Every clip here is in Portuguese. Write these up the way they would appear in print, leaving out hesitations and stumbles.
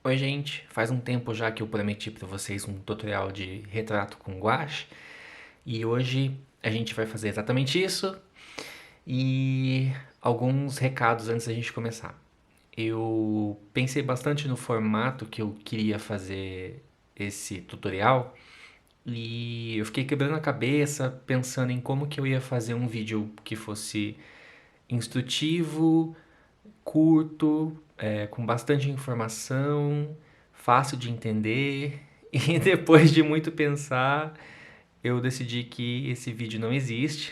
Oi, gente. Faz um tempo já que eu prometi para vocês um tutorial de retrato com gouache e hoje a gente vai fazer exatamente isso e alguns recados antes da gente começar. Eu pensei bastante no formato que eu queria fazer esse tutorial e eu fiquei quebrando a cabeça pensando em como que eu ia fazer um vídeo que fosse instrutivo, curto, com bastante informação, fácil de entender. E depois de muito pensar, eu decidi que esse vídeo não existe.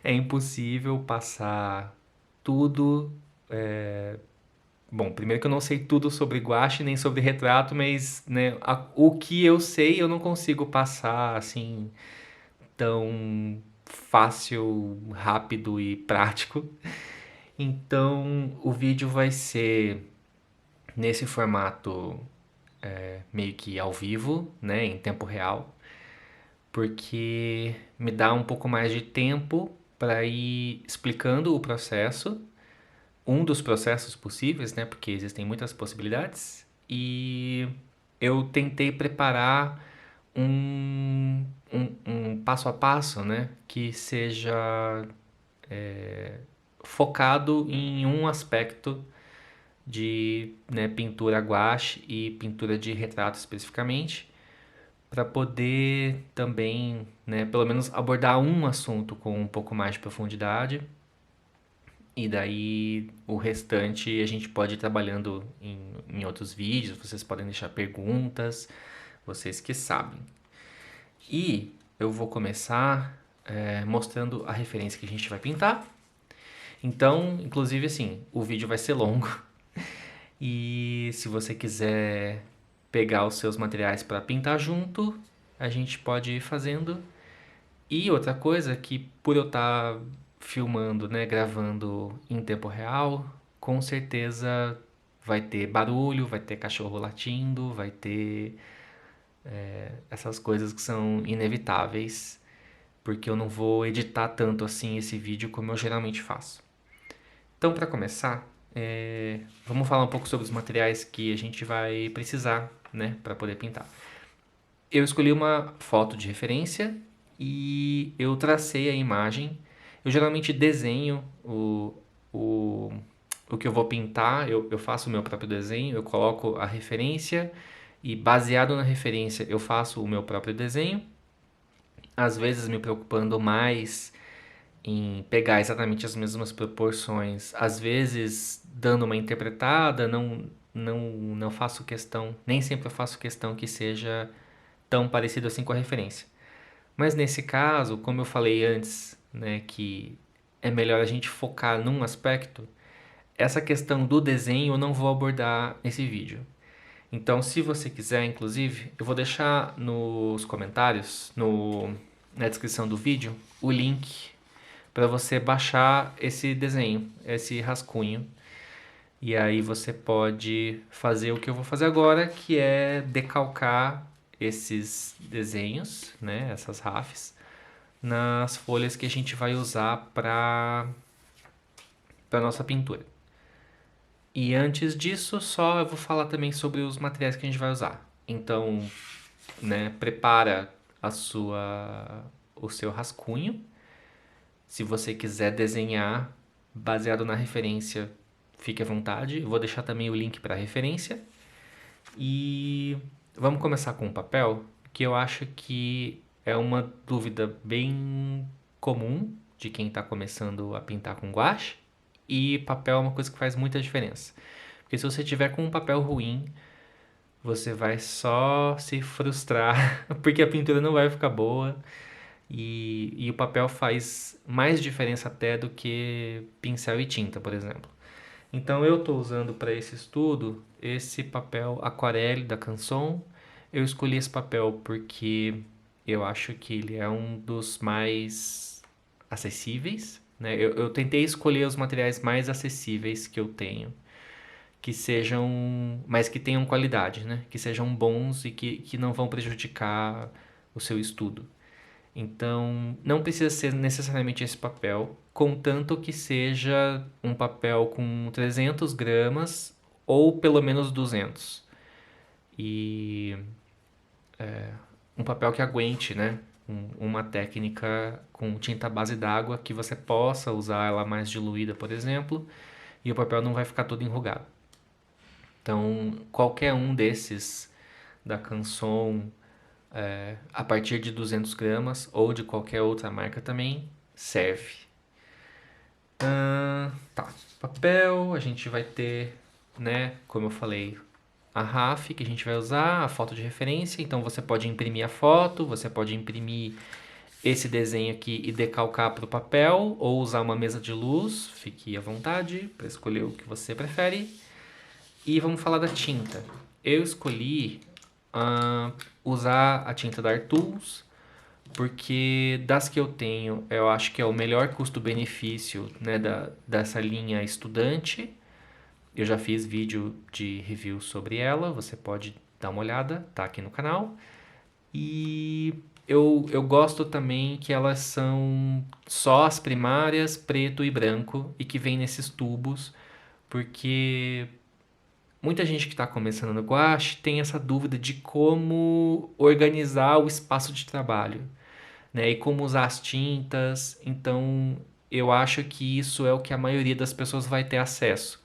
É impossível passar tudo. Bom, primeiro que eu não sei tudo sobre guache nem sobre retrato, mas né, o que eu sei eu não consigo passar assim tão fácil, rápido e prático. Então o vídeo vai ser nesse formato meio que ao vivo, né, em tempo real, porque me dá um pouco mais de tempo para ir explicando o processo, um dos processos possíveis, né, porque existem muitas possibilidades, e eu tentei preparar um passo a passo, né, que seja focado em um aspecto de né, pintura gouache e pintura de retrato especificamente, para poder também, né, pelo menos abordar um assunto com um pouco mais de profundidade. E daí o restante a gente pode ir trabalhando em outros vídeos, vocês podem deixar perguntas, vocês que sabem. E eu vou começar mostrando a referência que a gente vai pintar. Então, inclusive assim, o vídeo vai ser longo. E se você quiser pegar os seus materiais para pintar junto, a gente pode ir fazendo. E outra coisa que por eu estar filmando, né, gravando em tempo real, com certeza vai ter barulho, vai ter cachorro latindo, vai ter essas coisas que são inevitáveis, porque eu não vou editar tanto assim esse vídeo como eu geralmente faço. Então, para começar, vamos falar um pouco sobre os materiais que a gente vai precisar, né, para poder pintar. Eu escolhi uma foto de referência e eu tracei a imagem. Eu geralmente desenho o, o que eu vou pintar, eu faço o meu próprio desenho, eu coloco a referência e baseado na referência eu faço o meu próprio desenho. Às vezes me preocupando mais em pegar exatamente as mesmas proporções, às vezes dando uma interpretada, não faço questão, nem sempre eu faço questão que seja tão parecido assim com a referência. Mas nesse caso, como eu falei antes, né, que é melhor a gente focar num aspecto, essa questão do desenho eu não vou abordar nesse vídeo. Então, se você quiser, inclusive, eu vou deixar nos comentários, na descrição do vídeo, o link para você baixar esse desenho, esse rascunho. E aí você pode fazer o que eu vou fazer agora, que é decalcar esses desenhos, né, essas RAFs, nas folhas que a gente vai usar para nossa pintura. E antes disso, só eu vou falar também sobre os materiais que a gente vai usar. Então, né, prepara o seu rascunho. Se você quiser desenhar baseado na referência, fique à vontade. Eu vou deixar também o link para a referência. E vamos começar com o papel, que eu acho que é uma dúvida bem comum de quem está começando a pintar com guache. E papel é uma coisa que faz muita diferença. Porque se você tiver com um papel ruim, você vai só se frustrar, porque a pintura não vai ficar boa. E o papel faz mais diferença até do que pincel e tinta, por exemplo. Então eu estou usando para esse estudo esse papel aquarelle da Canson. Eu escolhi esse papel porque eu acho que ele é um dos mais acessíveis, né? Eu tentei escolher os materiais mais acessíveis que eu tenho, que sejam, mas que tenham qualidade, né? Que sejam bons e que não vão prejudicar o seu estudo. Então, não precisa ser necessariamente esse papel, contanto que seja um papel com 300 gramas ou pelo menos 200. e um papel que aguente, né? Uma técnica com tinta base d'água que você possa usar ela mais diluída, por exemplo, e o papel não vai ficar todo enrugado. Então, qualquer um desses da Canson, a partir de 200 gramas ou de qualquer outra marca também serve. Tá, papel, a gente vai ter, né, como eu falei, a RAF que a gente vai usar, a foto de referência. Então você pode imprimir a foto, você pode imprimir esse desenho aqui e decalcar para o papel, ou usar uma mesa de luz, fique à vontade para escolher o que você prefere. E vamos falar da tinta. Eu escolhi usar a tinta da Art Tools, porque das que eu tenho, eu acho que é o melhor custo-benefício, né, dessa linha estudante. Eu já fiz vídeo de review sobre ela, você pode dar uma olhada, tá aqui no canal. E eu gosto também que elas são só as primárias, preto e branco, e que vem nesses tubos, porque muita gente que está começando no gouache tem essa dúvida de como organizar o espaço de trabalho, né? E como usar as tintas. Então, eu acho que isso é o que a maioria das pessoas vai ter acesso,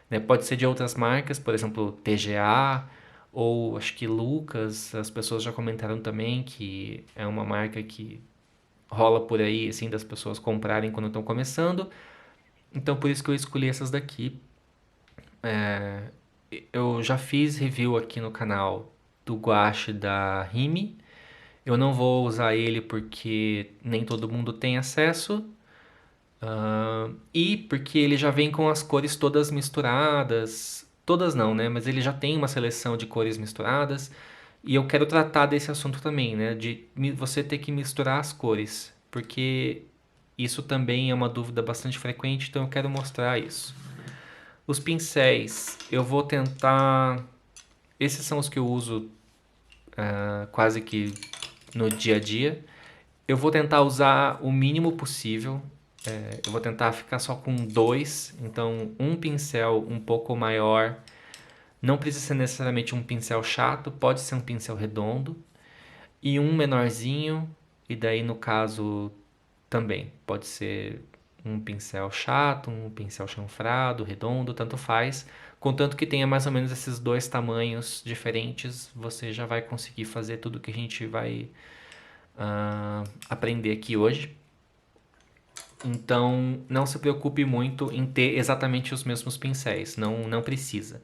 né? Pode ser de outras marcas, por exemplo, TGA ou acho que Lucas. As pessoas já comentaram também que é uma marca que rola por aí, assim, das pessoas comprarem quando estão começando. Então, por isso que eu escolhi essas daqui. Eu já fiz review aqui no canal do guache da Rime. Eu não vou usar ele porque nem todo mundo tem acesso. E porque ele já vem com as cores todas misturadas. Todas não, né? Mas ele já tem uma seleção de cores misturadas. E eu quero tratar desse assunto também, né? De você ter que misturar as cores. Porque isso também é uma dúvida bastante frequente, então eu quero mostrar isso. Os pincéis, eu vou tentar. Esses são os que eu uso quase que no dia a dia. Eu vou tentar usar o mínimo possível. Eu vou tentar ficar só com dois. Então, um pincel um pouco maior. Não precisa ser necessariamente um pincel chato, pode ser um pincel redondo. E um menorzinho. E daí, no caso, também pode ser um pincel chato, um pincel chanfrado, redondo, tanto faz. Contanto que tenha mais ou menos esses dois tamanhos diferentes, você já vai conseguir fazer tudo que a gente vai aprender aqui hoje. Então, não se preocupe muito em ter exatamente os mesmos pincéis, não precisa.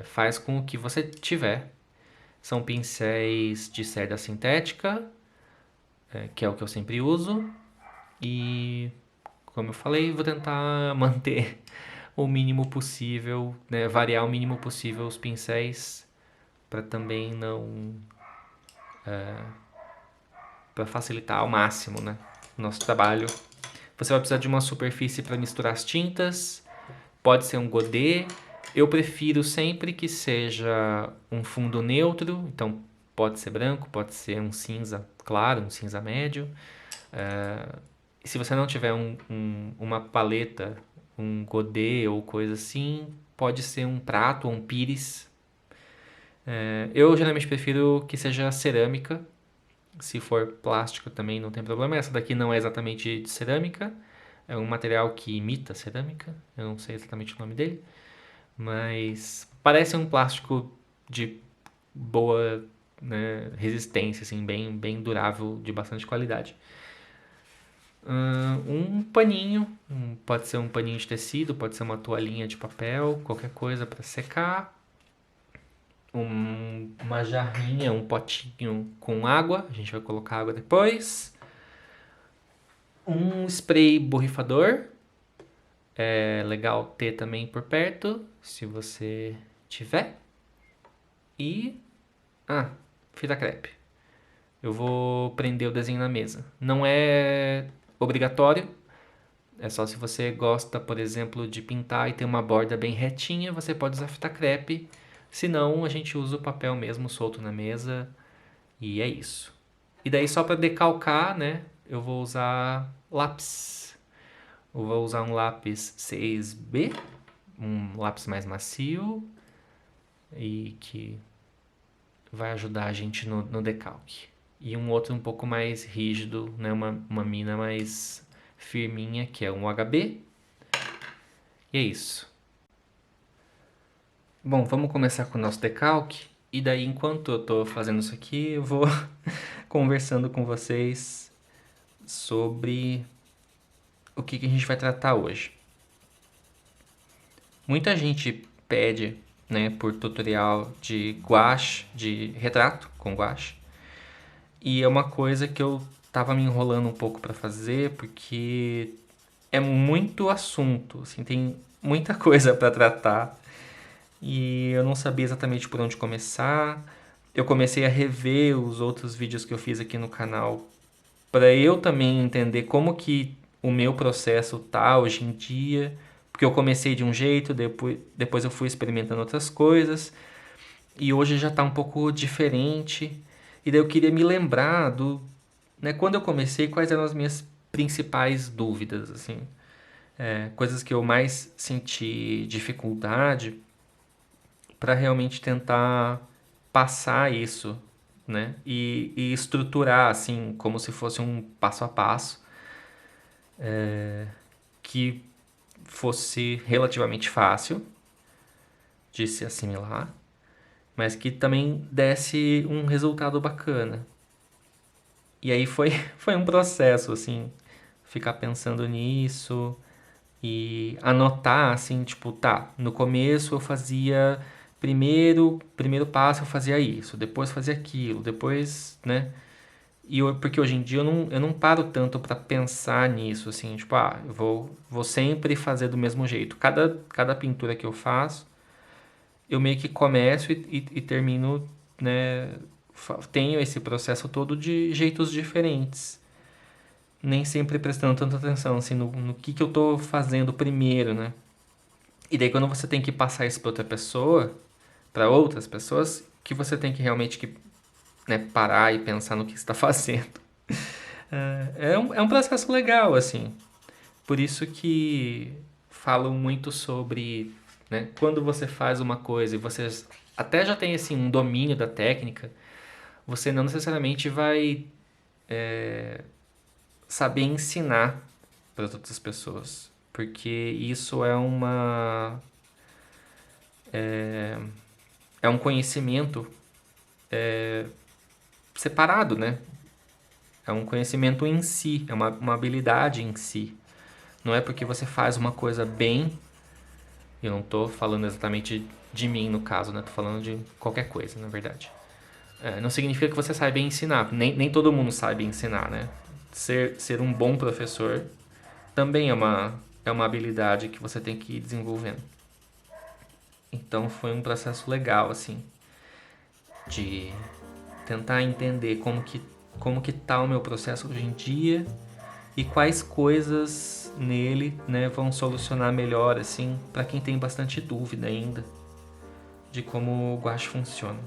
Faz com o que você tiver. São pincéis de cerda sintética, que é o que eu sempre uso. E, como eu falei, vou tentar manter o mínimo possível, né, variar o mínimo possível os pincéis para também não para facilitar ao máximo, né, o nosso trabalho. Você vai precisar de uma superfície para misturar as tintas. Pode ser um godê. Eu prefiro sempre que seja um fundo neutro, então pode ser branco, pode ser um cinza claro, um cinza médio. Se você não tiver uma paleta, um godê ou coisa assim, pode ser um prato ou um pires. Eu geralmente prefiro que seja cerâmica. Se for plástico também não tem problema. Essa daqui não é exatamente de cerâmica. É um material que imita cerâmica. Eu não sei exatamente o nome dele. Mas parece um plástico de boa, né, resistência, assim, bem durável, de bastante qualidade. Um paninho, pode ser um paninho de tecido, pode ser uma toalhinha de papel, qualquer coisa para secar. Uma jarrinha, um potinho com água, a gente vai colocar água depois. Um spray borrifador, é legal ter também por perto, se você tiver. E fita crepe. Eu vou prender o desenho na mesa. Não é obrigatório, é só se você gosta, por exemplo, de pintar e ter uma borda bem retinha, você pode usar fita crepe. Se não, a gente usa o papel mesmo solto na mesa e é isso. E daí só para decalcar, né, eu vou usar lápis. Eu vou usar um lápis 6B, um lápis mais macio e que vai ajudar a gente no decalque. E um outro um pouco mais rígido, né? Uma mina mais firminha, que é um HB. E é isso. Bom, vamos começar com o nosso decalque. E daí, enquanto eu tô fazendo isso aqui, eu vou conversando com vocês sobre o que a gente vai tratar hoje. Muita gente pede, né, por tutorial de gouache, de retrato com gouache. E é uma coisa que eu tava me enrolando um pouco para fazer, porque é muito assunto, assim, tem muita coisa para tratar. E eu não sabia exatamente por onde começar. Eu comecei a rever os outros vídeos que eu fiz aqui no canal para eu também entender como que o meu processo tá hoje em dia, porque eu comecei de um jeito, depois eu fui experimentando outras coisas e hoje já tá um pouco diferente. E daí eu queria me lembrar do, né, quando eu comecei, quais eram as minhas principais dúvidas, assim, coisas que eu mais senti dificuldade para realmente tentar passar isso, né? E estruturar assim, como se fosse um passo a passo que fosse relativamente fácil de se assimilar, mas que também desse um resultado bacana. E aí foi, foi um processo, assim, ficar pensando nisso e anotar, assim, tipo, tá, no começo eu fazia primeiro passo eu fazia isso, depois fazia aquilo, depois, né? Porque hoje em dia eu não paro tanto para pensar nisso, assim, tipo, vou sempre fazer do mesmo jeito. Cada pintura que eu faço, eu meio que começo e termino, né? Tenho esse processo todo de jeitos diferentes. Nem sempre prestando tanta atenção, assim, no que eu tô fazendo primeiro, né? E daí quando você tem que passar isso para outra pessoa, para outras pessoas, que você tem que realmente né, parar e pensar no que está fazendo. É um processo legal, assim. Por isso que falo muito sobre, né, quando você faz uma coisa e você até já tem assim, um domínio da técnica, você não necessariamente vai saber ensinar para as outras pessoas. Porque isso é um conhecimento separado, né? É um conhecimento em si, é uma habilidade em si. Não é porque você faz uma coisa bem, eu não tô falando exatamente de mim no caso, né? Tô falando de qualquer coisa, na verdade. Não significa que você saiba ensinar. Nem todo mundo sabe ensinar, né? Ser um bom professor também é uma habilidade que você tem que ir desenvolvendo. Então foi um processo legal, assim, de tentar entender como que tá o meu processo hoje em dia e quais coisas nele, né, vão solucionar melhor, assim, para quem tem bastante dúvida ainda de como o guache funciona.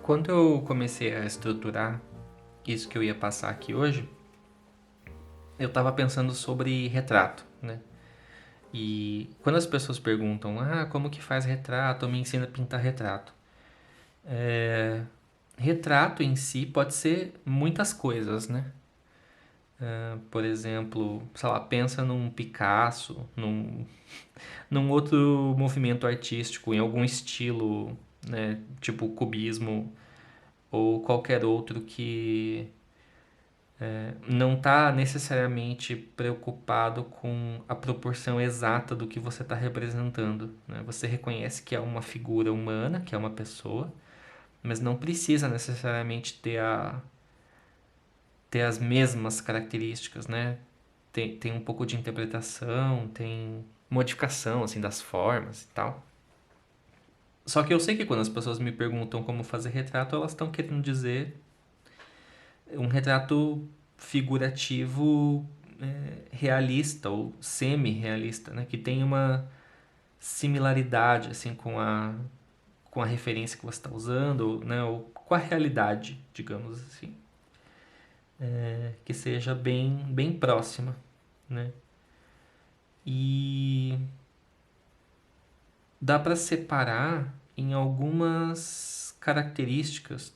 Quando eu comecei a estruturar isso que eu ia passar aqui hoje, eu tava pensando sobre retrato, né? E quando as pessoas perguntam, como que faz retrato? Ou me ensina a pintar retrato. Retrato em si pode ser muitas coisas, né? Por exemplo, sei lá, pensa num Picasso, num outro movimento artístico, em algum estilo, né? Tipo cubismo ou qualquer outro que não está necessariamente preocupado com a proporção exata do que você está representando, né? Você reconhece que é uma figura humana, que é uma pessoa, mas não precisa necessariamente ter as mesmas características, né? Tem um pouco de interpretação, tem modificação assim das formas e tal. Só que eu sei que quando as pessoas me perguntam como fazer retrato, elas estão querendo dizer um retrato figurativo realista ou semi-realista, né? Que tem uma similaridade assim com a referência que você está usando, né? Ou com a realidade, digamos assim, que seja bem próxima, né? E dá para separar em algumas características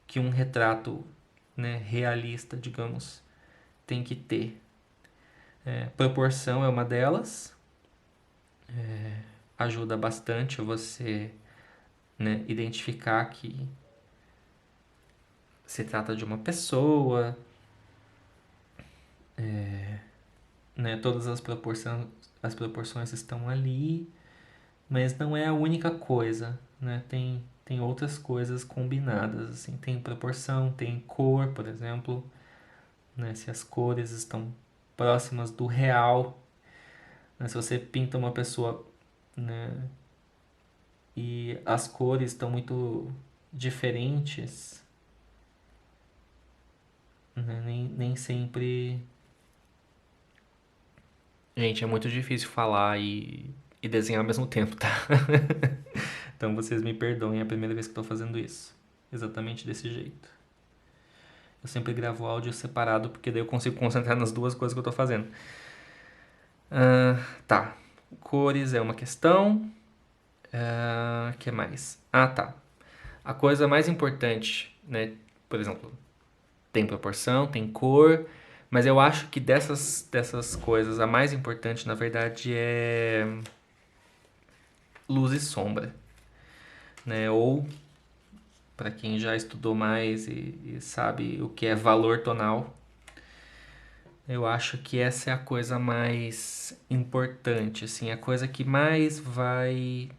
que um retrato, né, realista, digamos, tem que ter. Proporção é uma delas, ajuda bastante você, né, identificar que se trata de uma pessoa, né, todas as proporções estão ali, mas não é a única coisa, né? Tem outras coisas combinadas, assim, tem proporção, tem cor, por exemplo, né? Se as cores estão próximas do real, né? Se você pinta uma pessoa, né, e as cores estão muito diferentes, né? Nem sempre. Gente, é muito difícil falar e desenhar ao mesmo tempo, tá? Então vocês me perdoem, é a primeira vez que estou fazendo isso. Exatamente desse jeito. Eu sempre gravo áudio separado, porque daí eu consigo concentrar nas duas coisas que eu estou fazendo. Tá. Cores é uma questão. Que mais? Tá. A coisa mais importante, né? Por exemplo, tem proporção, tem cor, mas eu acho que dessas coisas, a mais importante, na verdade, é luz e sombra, né? Ou, para quem já estudou mais e sabe o que é valor tonal, eu acho que essa é a coisa mais importante, assim, a coisa que mais vai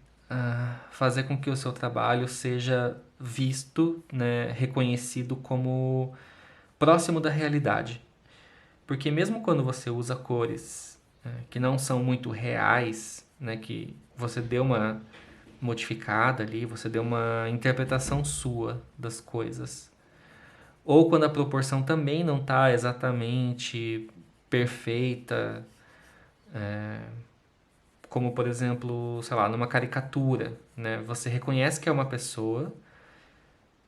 fazer com que o seu trabalho seja visto, né, reconhecido como próximo da realidade. Porque mesmo quando você usa cores que não são muito reais, né, que você deu uma modificada ali, você deu uma interpretação sua das coisas, ou quando a proporção também não está exatamente perfeita, como por exemplo, sei lá, numa caricatura, né? Você reconhece que é uma pessoa,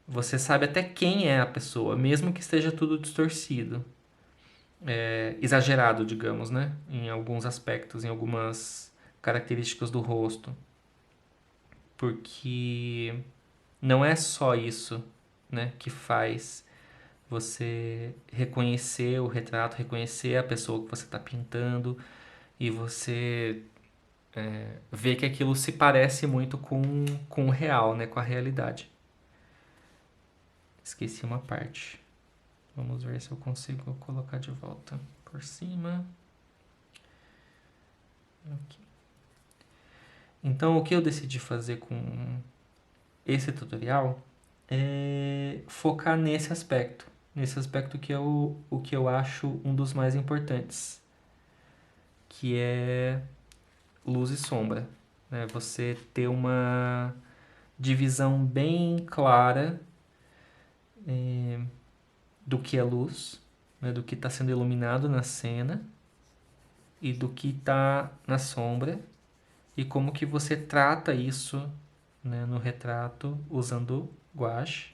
você sabe até quem é a pessoa, mesmo que esteja tudo distorcido, exagerado, digamos, né? Em alguns aspectos, em algumas características do rosto, porque não é só isso, né, que faz você reconhecer o retrato, reconhecer a pessoa que você está pintando e você ver que aquilo se parece muito com o real, né? Com a realidade. Esqueci uma parte. Vamos ver se eu consigo colocar de volta por cima. Aqui. Então, o que eu decidi fazer com esse tutorial é focar nesse aspecto. Nesse aspecto que é o que eu acho um dos mais importantes, que é luz e sombra, né? Você ter uma divisão bem clara do que é luz, né? Do que está sendo iluminado na cena e do que está na sombra e como que você trata isso, né, no retrato usando gouache,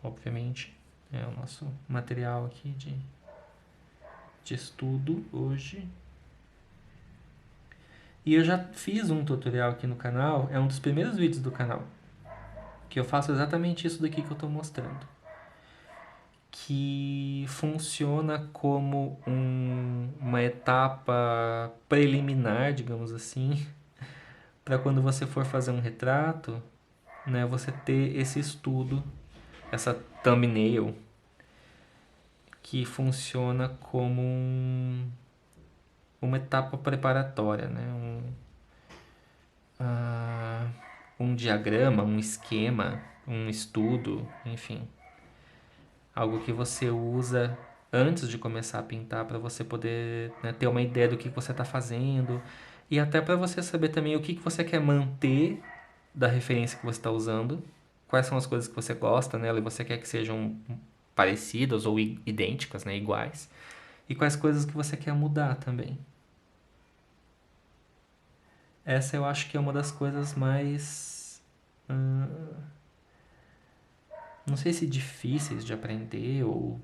obviamente. É o nosso material aqui de estudo hoje. E eu já fiz um tutorial aqui no canal, é um dos primeiros vídeos do canal, que eu faço exatamente isso daqui que eu estou mostrando. Que funciona como uma etapa preliminar, digamos assim, para quando você for fazer um retrato, né, você ter esse estudo, essa thumbnail, que funciona como uma etapa preparatória, né? Um diagrama, um esquema, um estudo, enfim. Algo que você usa antes de começar a pintar para você poder, né, ter uma ideia do que você está fazendo e até para você saber também o que você quer manter da referência que você está usando, quais são as coisas que você gosta nela e você quer que sejam parecidas ou idênticas, né, iguais, e quais coisas que você quer mudar também. Essa eu acho que é uma das coisas mais, não sei se difíceis de aprender ou,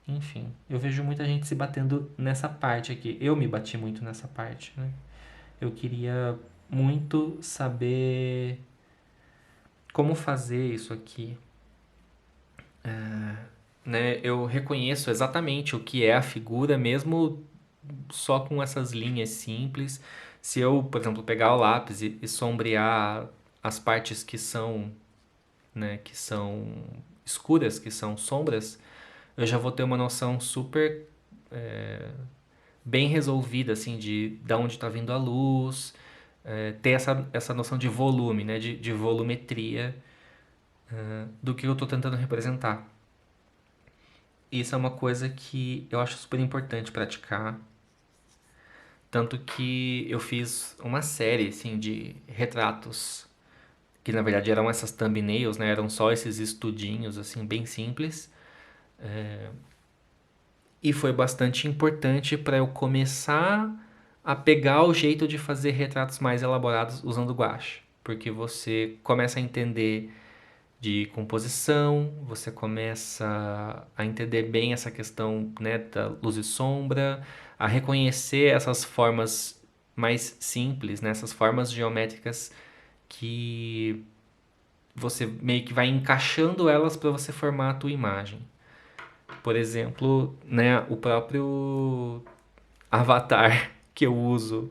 enfim, eu vejo muita gente se batendo nessa parte aqui. Eu me bati muito nessa parte, né? Eu queria muito saber como fazer isso aqui. Né? Eu reconheço exatamente o que é a figura, mesmo só com essas linhas simples. Se eu, por exemplo, pegar o lápis e sombrear as partes que são, né, que são escuras, que são sombras, eu já vou ter uma noção super bem resolvida, assim, de onde está vindo a luz, ter essa noção de volume, né, de volumetria do que eu estou tentando representar. Isso é uma coisa que eu acho super importante praticar. Tanto que eu fiz uma série, assim, de retratos, que na verdade eram essas thumbnails, né? Eram só esses estudinhos, assim, bem simples. E foi bastante importante para eu começar a pegar o jeito de fazer retratos mais elaborados usando gouache. Porque você começa a entender de composição, você começa a entender bem essa questão, né, da luz e sombra, a reconhecer essas formas mais simples, né, essas formas geométricas que você meio que vai encaixando elas para você formar a tua imagem. Por exemplo, né, o próprio avatar que eu uso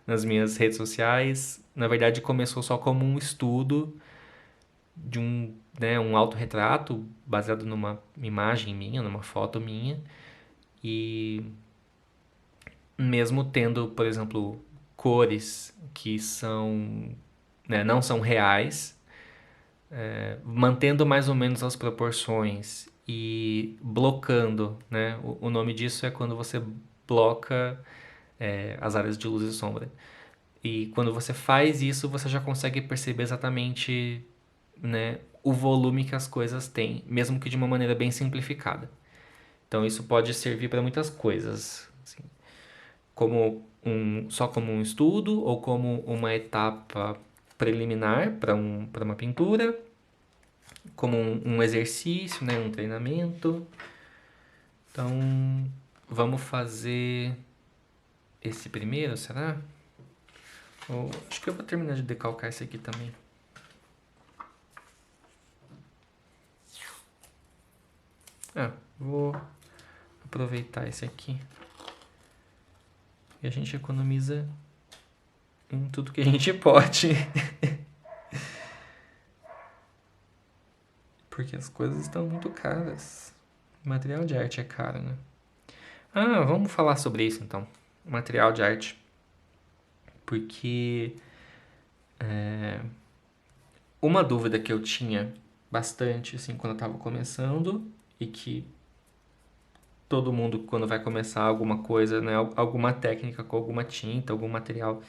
nas minhas redes sociais, na verdade começou só como um estudo de um autorretrato baseado numa imagem minha, numa foto minha. E mesmo tendo, por exemplo, cores que são, né, não são reais, mantendo mais ou menos as proporções e blocando, né? O nome disso é quando você bloca as áreas de luz e sombra. E quando você faz isso, você já consegue perceber exatamente, né, o volume que as coisas têm, mesmo que de uma maneira bem simplificada. Então isso pode servir para muitas coisas, assim, só como um estudo ou como uma etapa preliminar para uma pintura, como um exercício, né, um treinamento. Então vamos fazer esse primeiro, será? Acho que eu vou terminar de decalcar esse aqui também. Vou aproveitar esse aqui. E a gente economiza em tudo que a gente pode. Porque as coisas estão muito caras. O material de arte é caro, né? Vamos falar sobre isso então. Material de arte. Porque uma dúvida que eu tinha bastante, assim, quando eu tava começando, e que todo mundo, quando vai começar alguma coisa, né, alguma técnica com alguma tinta, algum material,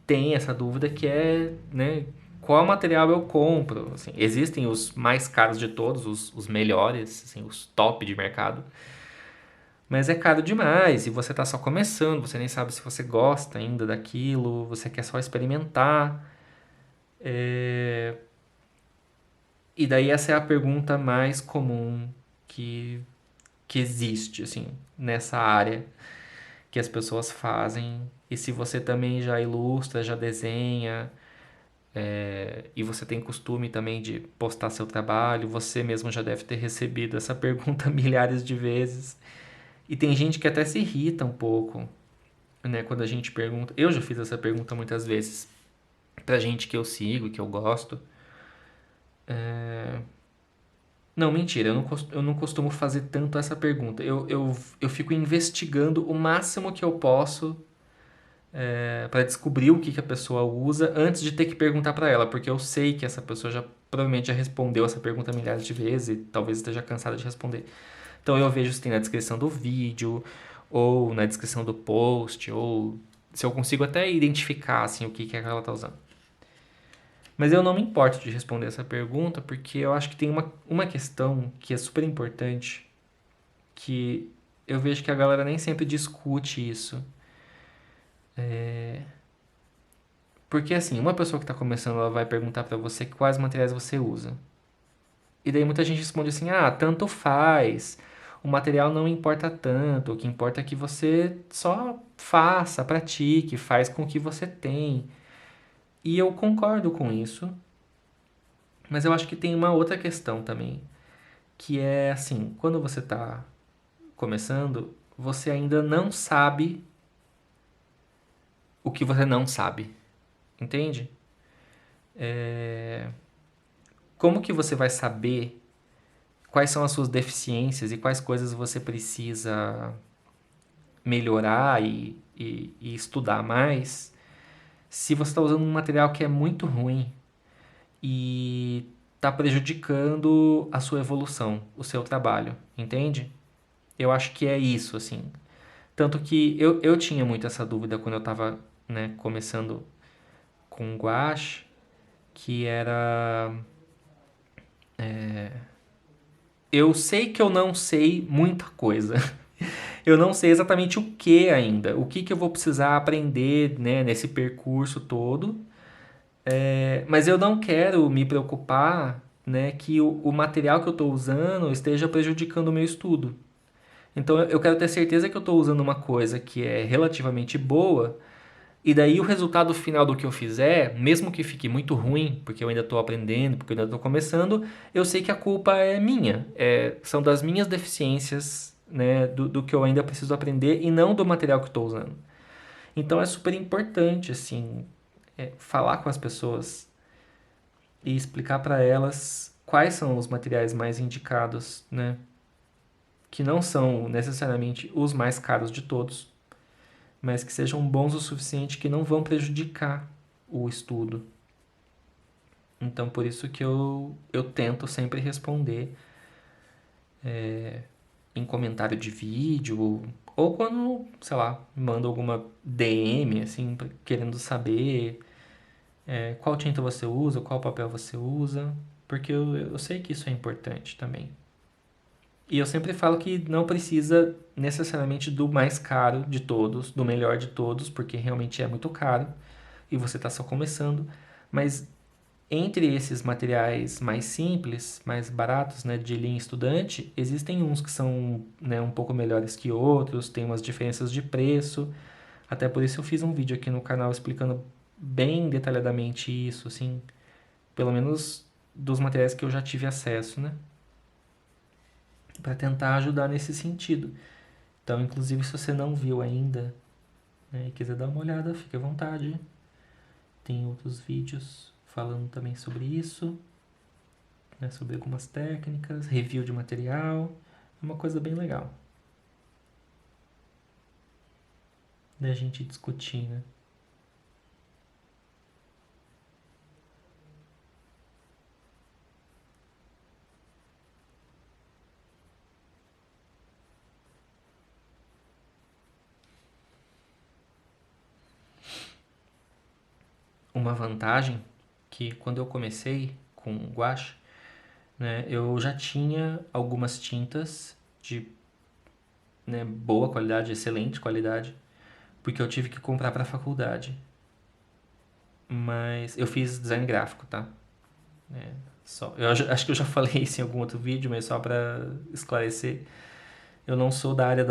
tem essa dúvida que é, né, qual material eu compro? Assim, existem os mais caros de todos, os melhores, assim, os top de mercado, mas é caro demais e você tá só começando, você nem sabe se você gosta ainda daquilo, você quer só experimentar. É, E daí essa é a pergunta mais comum que, que existe, assim, nessa área que as pessoas fazem. E se você também já ilustra, já desenha, e você tem costume também de postar seu trabalho, você mesmo já deve ter recebido essa pergunta milhares de vezes. E tem gente que até se irrita um pouco, né, quando a gente pergunta. Eu já fiz essa pergunta muitas vezes pra gente que eu sigo, que eu gosto. Não, mentira, eu não costumo fazer tanto essa pergunta. Eu fico investigando o máximo que eu posso para descobrir o que a pessoa usa antes de ter que perguntar para ela, porque eu sei que essa pessoa já provavelmente já respondeu essa pergunta milhares de vezes e talvez esteja cansada de responder. Então eu vejo se tem na descrição do vídeo, ou na descrição do post, ou se eu consigo até identificar assim, o que ela está usando. Mas eu não me importo de responder essa pergunta, porque eu acho que tem uma questão que é super importante, que eu vejo que a galera nem sempre discute isso. Porque assim, uma pessoa que está começando, ela vai perguntar para você quais materiais você usa. E daí muita gente responde assim: "Ah, tanto faz. O material não importa tanto, o que importa é que você só faça, pratique, faz com o que você tem". E eu concordo com isso, mas eu acho que tem uma outra questão também, que é assim, quando você está começando, você ainda não sabe o que você não sabe, entende? Como que você vai saber quais são as suas deficiências e quais coisas você precisa melhorar e estudar mais se você está usando um material que é muito ruim e está prejudicando a sua evolução, o seu trabalho, entende? Eu acho que é isso, assim. Tanto que eu tinha muito essa dúvida quando eu estava, né, começando com gouache, que era eu sei que eu não sei muita coisa. Eu não sei exatamente o que ainda, o que eu vou precisar aprender, né, nesse percurso todo. Mas eu não quero me preocupar, né, que o material que eu estou usando esteja prejudicando o meu estudo. Então eu quero ter certeza que eu estou usando uma coisa que é relativamente boa. E daí o resultado final do que eu fizer, mesmo que fique muito ruim, porque eu ainda estou aprendendo, porque eu ainda estou começando, eu sei que a culpa é minha. São das minhas deficiências, né, do que eu ainda preciso aprender e não do material que eu estou usando. Então é super importante, assim, falar com as pessoas e explicar para elas quais são os materiais mais indicados, né, que não são necessariamente os mais caros de todos, mas que sejam bons o suficiente que não vão prejudicar o estudo. Então, por isso que eu tento sempre responder em comentário de vídeo ou quando, sei lá, mando alguma DM, assim, querendo saber qual tinta você usa, qual papel você usa, porque eu sei que isso é importante também. E eu sempre falo que não precisa necessariamente do mais caro de todos, do melhor de todos, porque realmente é muito caro e você está só começando, mas entre esses materiais mais simples, mais baratos, né, de linha estudante, existem uns que são, né, um pouco melhores que outros, tem umas diferenças de preço. Até por isso eu fiz um vídeo aqui no canal explicando bem detalhadamente isso, assim, pelo menos dos materiais que eu já tive acesso, né, para tentar ajudar nesse sentido. Então, inclusive, se você não viu ainda, né, e quiser dar uma olhada, fique à vontade. Tem outros vídeos falando também sobre isso, né, sobre algumas técnicas, review de material, é uma coisa bem legal da gente discutir, né? Uma vantagem que quando eu comecei com gouache, né, eu já tinha algumas tintas de, né, boa qualidade, excelente qualidade, porque eu tive que comprar para a faculdade. mas eu fiz design gráfico, tá? É, só, acho que eu já falei isso em algum outro vídeo, mas só para esclarecer, eu não sou da área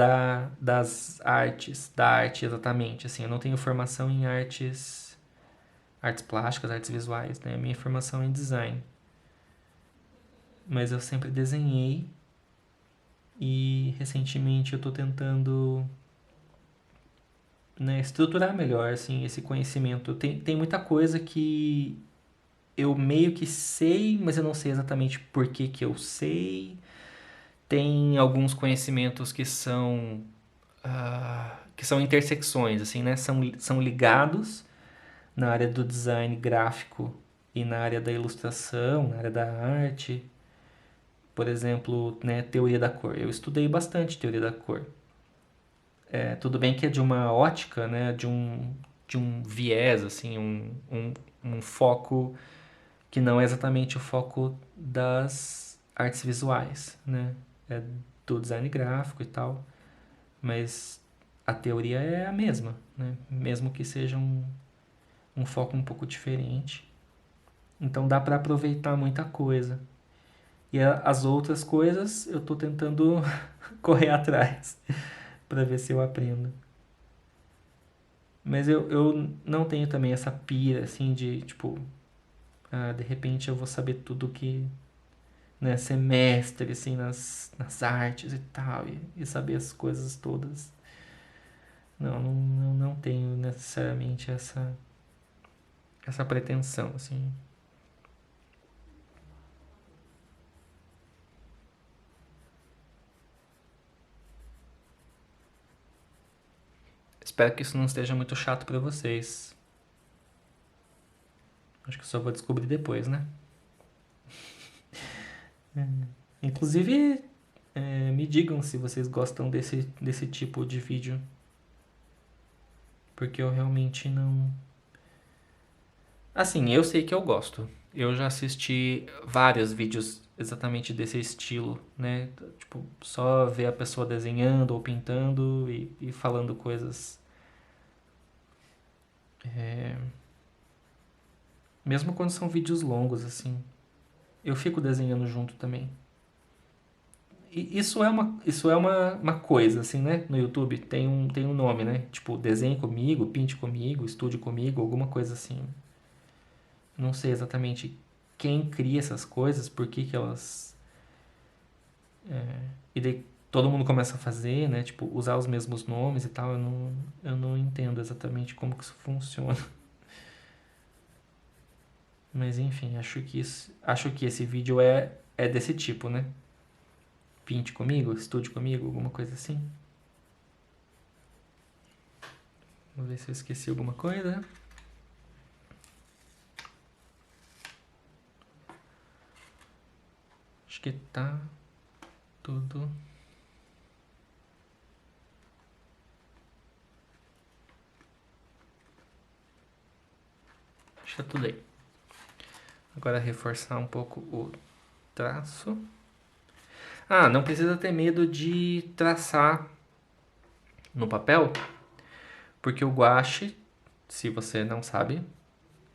das artes, da arte exatamente, assim, eu não tenho formação em artes plásticas, artes visuais, né? Minha formação é em design. Mas eu sempre desenhei e recentemente eu tô tentando, né, estruturar melhor, assim, esse conhecimento. Tem muita coisa que eu meio que sei, mas eu não sei exatamente por que que eu sei. Tem alguns conhecimentos que são intersecções, assim, né? São ligados na área do design gráfico e na área da ilustração, na área da arte. Por exemplo, né, teoria da cor. Eu estudei bastante teoria da cor. É, tudo bem que é de uma ótica, né, de um viés, assim, um foco que não é exatamente o foco das artes visuais, né? É do design gráfico e tal, mas a teoria é a mesma, né? Mesmo que seja um foco um pouco diferente. Então dá para aproveitar muita coisa. E as outras coisas eu tô tentando correr atrás para ver se eu aprendo. Mas eu não tenho também essa pira, assim, de, tipo, de repente eu vou saber tudo que, né, ser mestre, assim, nas artes e tal, e saber as coisas todas. Não tenho necessariamente essa pretensão, assim. Espero que isso não esteja muito chato pra vocês. Acho que eu só vou descobrir depois, né? Inclusive, me digam se vocês gostam desse tipo de vídeo. Porque eu realmente não. Assim, eu sei que eu gosto. Eu já assisti vários vídeos exatamente desse estilo, né? Tipo, só ver a pessoa desenhando ou pintando e falando coisas. É, mesmo quando são vídeos longos, assim. Eu fico desenhando junto também. E isso é uma coisa, assim, né? No YouTube tem um nome, né? Tipo, desenhe comigo, pinte comigo, estude comigo, alguma coisa assim. Não sei exatamente quem cria essas coisas, por que que elas. E daí todo mundo começa a fazer, né? Tipo, usar os mesmos nomes e tal. Eu não entendo exatamente como que isso funciona. Mas enfim, acho que esse vídeo é desse tipo, né? Pinte comigo, estude comigo, alguma coisa assim. Vamos ver se eu esqueci alguma coisa. Acho que tá tudo. Acho que tá tudo aí. Agora reforçar um pouco o traço. Ah, não precisa ter medo de traçar no papel, porque o guache, se você não sabe,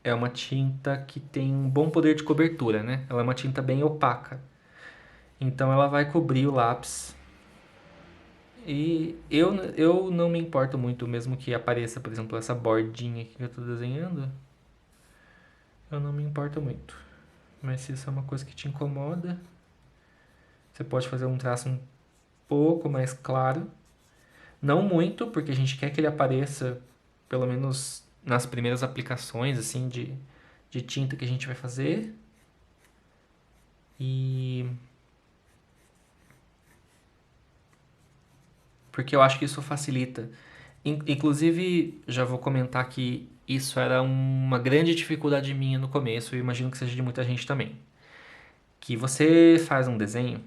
é uma tinta que tem um bom poder de cobertura, né? Ela é uma tinta bem opaca. Então ela vai cobrir o lápis. E eu não me importo muito, mesmo que apareça, por exemplo, essa bordinha aqui que eu estou desenhando. Eu não me importo muito. Mas se isso é uma coisa que te incomoda, você pode fazer um traço um pouco mais claro. Não muito, porque a gente quer que ele apareça, pelo menos nas primeiras aplicações, assim, de tinta que a gente vai fazer. E. Porque eu acho que isso facilita. Inclusive, já vou comentar que isso era uma grande dificuldade minha no começo, e imagino que seja de muita gente também. Que você faz um desenho,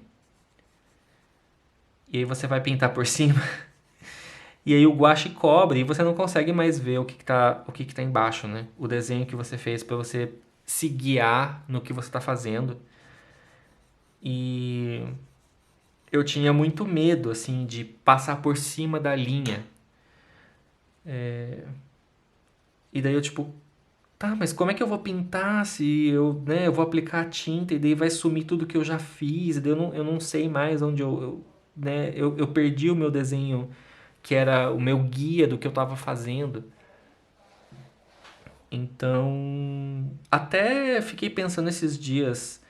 e aí você vai pintar por cima, e aí o guache cobre, e você não consegue mais ver o que que tá embaixo, né? O desenho que você fez para você se guiar no que você está fazendo. E eu tinha muito medo, assim, de passar por cima da linha. E daí eu, tipo, Tá, mas como é que eu vou pintar se eu, né, eu vou aplicar a tinta e daí vai sumir tudo que eu já fiz, e daí eu não sei mais onde né, eu perdi o meu desenho, que era o meu guia do que eu tava fazendo. Então, até fiquei pensando esses dias,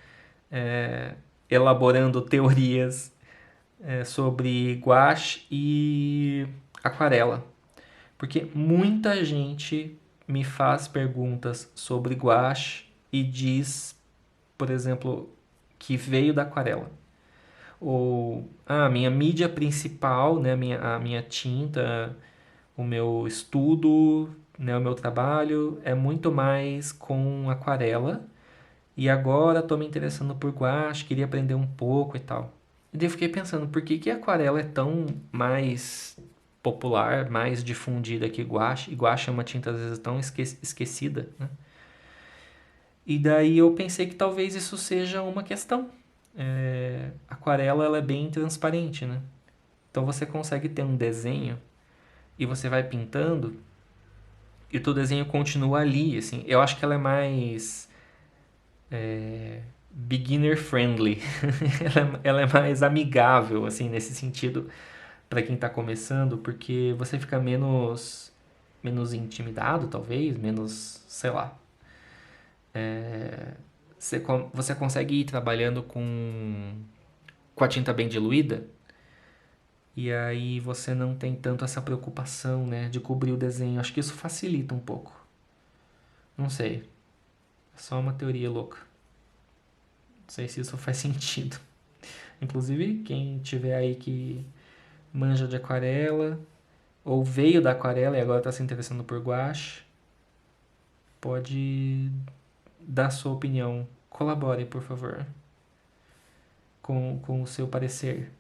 elaborando teorias, sobre gouache e aquarela. Porque muita gente me faz perguntas sobre gouache e diz, por exemplo, que veio da aquarela. Ou a minha mídia principal, né, a minha tinta, o meu estudo, né, o meu trabalho é muito mais com aquarela. E agora estou me interessando por gouache, queria aprender um pouco e tal. E daí eu fiquei pensando, por que que a aquarela é tão mais popular, mais difundida que gouache? E gouache é uma tinta às vezes tão esquecida, né? E daí eu pensei que talvez isso seja uma questão. A aquarela ela é bem transparente, né? Então você consegue ter um desenho e você vai pintando e o teu desenho continua ali, assim. Eu acho que ela é mais beginner friendly. Ela é mais amigável, assim, nesse sentido, para quem tá começando, porque você fica menos intimidado, talvez, menos, sei lá. Você consegue ir trabalhando com a tinta bem diluída, e aí você não tem tanto essa preocupação, né, de cobrir o desenho. Acho que isso facilita um pouco. Não sei. É só uma teoria louca. Não sei se isso faz sentido. Inclusive, quem tiver aí que manja de aquarela, ou veio da aquarela e agora está se interessando por gouache, pode dar sua opinião. Colabore, por favor, com o seu parecer.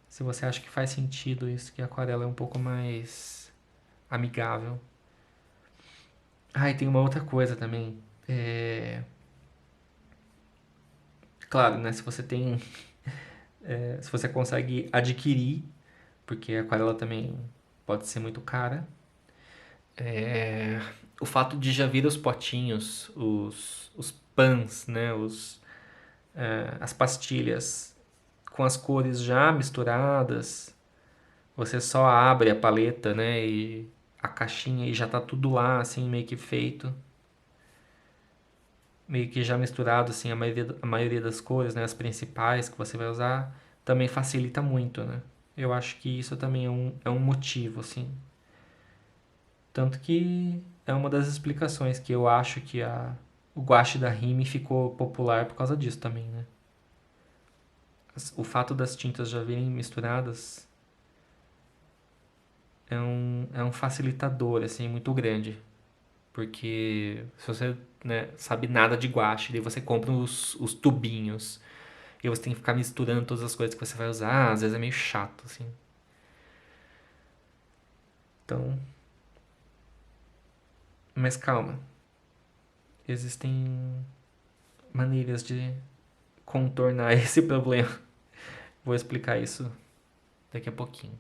Se você acha que faz sentido isso, que a aquarela é um pouco mais amigável. Ah, e tem uma outra coisa também. Claro, né? Se você tem. Se você consegue adquirir, porque a aquarela também pode ser muito cara. O fato de já vir os potinhos, os pans, né? As pastilhas com as cores já misturadas. Você só abre a paleta, né? E a caixinha e já tá tudo lá, assim, meio que feito. Meio que já misturado, assim, a maioria das cores, né? As principais que você vai usar. Também facilita muito, né? Eu acho que isso também é um motivo, assim. Tanto que é uma das explicações que eu acho que o gouache da Rime ficou popular por causa disso também, né? O fato das tintas já virem misturadas é um facilitador, assim, muito grande. Porque se você, né, sabe nada de guache, daí você compra os tubinhos. E você tem que ficar misturando todas as coisas que você vai usar. Às vezes é meio chato, assim. Então, mas calma. Existem maneiras de contornar esse problema. Vou explicar isso daqui a pouquinho.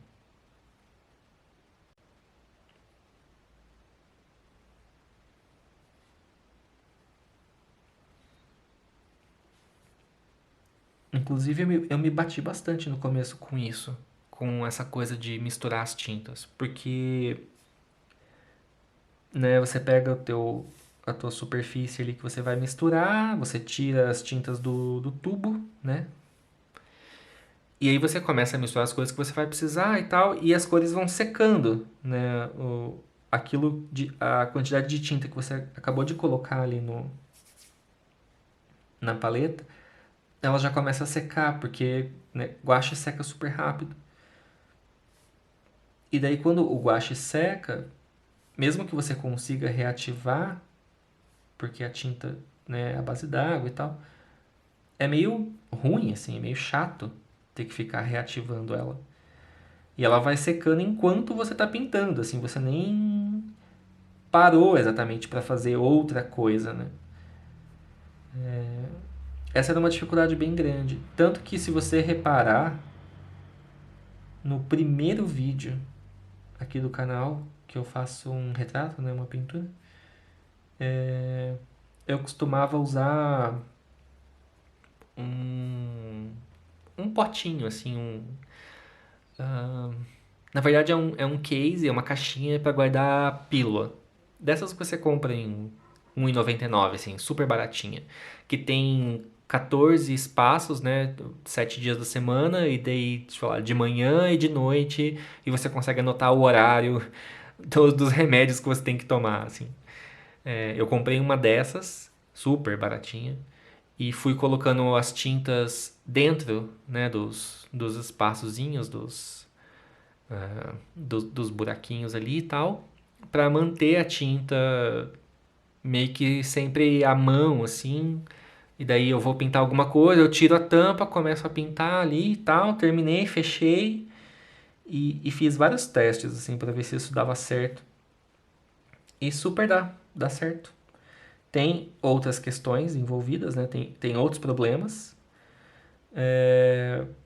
Inclusive, eu me bati bastante no começo com isso. Com essa coisa de misturar as tintas. Porque, né, você pega a tua superfície ali que você vai misturar, você tira as tintas do tubo, né? E aí você começa a misturar as coisas que você vai precisar e tal, e as cores vão secando, né? A quantidade de tinta que você acabou de colocar ali na paleta, ela já começa a secar, porque, né, guache seca super rápido. E daí quando o guache seca, mesmo que você consiga reativar, porque a tinta, né, é a base d'água e tal, é meio ruim, assim, é meio chato ter que ficar reativando ela. E ela vai secando enquanto você está pintando, assim, você nem parou exatamente para fazer outra coisa, né? Essa era uma dificuldade bem grande. Tanto que se você reparar no primeiro vídeo aqui do canal, que eu faço um retrato, né, uma pintura, Eu costumava usar um, um potinho, assim, na verdade é um case, é uma caixinha para guardar pílula. Dessas que você compra em R$ 1,99, assim, super baratinha. Que tem 14 espaços, né? 7 dias da semana, e daí, deixa eu falar, de manhã e de noite, e você consegue anotar o horário dos remédios que você tem que tomar, assim. Eu comprei uma dessas, super baratinha, e fui colocando as tintas dentro, né, dos espaçozinhos, dos buraquinhos ali e tal, para manter a tinta meio que sempre à mão, assim. E daí eu vou pintar alguma coisa, eu tiro a tampa, começo a pintar ali e tal, terminei, fechei e fiz vários testes, assim, para ver se isso dava certo. E super dá certo. Tem outras questões envolvidas, né? Tem outros problemas,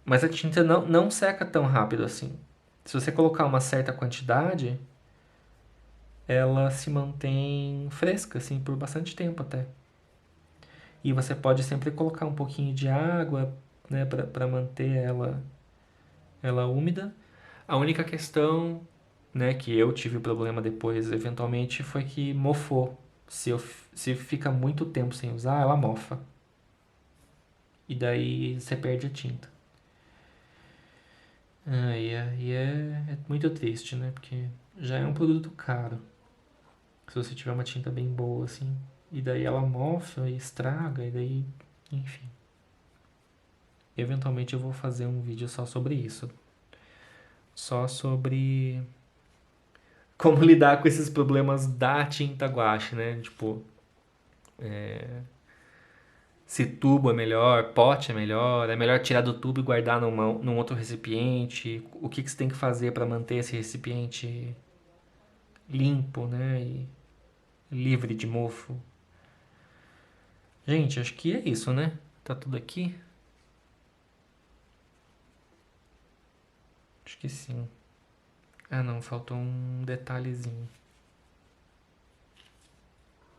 mas a tinta não seca tão rápido assim. Se você colocar uma certa quantidade, ela se mantém fresca, assim, por bastante tempo até. E você pode sempre colocar um pouquinho de água, né, para manter ela úmida. A única questão, né, que eu tive problema depois, eventualmente, foi que mofou. Se fica muito tempo sem usar, ela mofa. E daí você perde a tinta. E é muito triste, né? Porque já é um produto caro. Se você tiver uma tinta bem boa, assim. E daí ela mofa e estraga, e daí. Enfim. Eventualmente eu vou fazer um vídeo só sobre isso. Só sobre como lidar com esses problemas da tinta guache, né? Tipo, se tubo é melhor, pote é melhor tirar do tubo e guardar num outro recipiente. O que você tem que fazer para manter esse recipiente limpo, né? E livre de mofo. Gente, acho que é isso, né? Tá tudo aqui? Acho que sim. Ah, não, faltou um detalhezinho.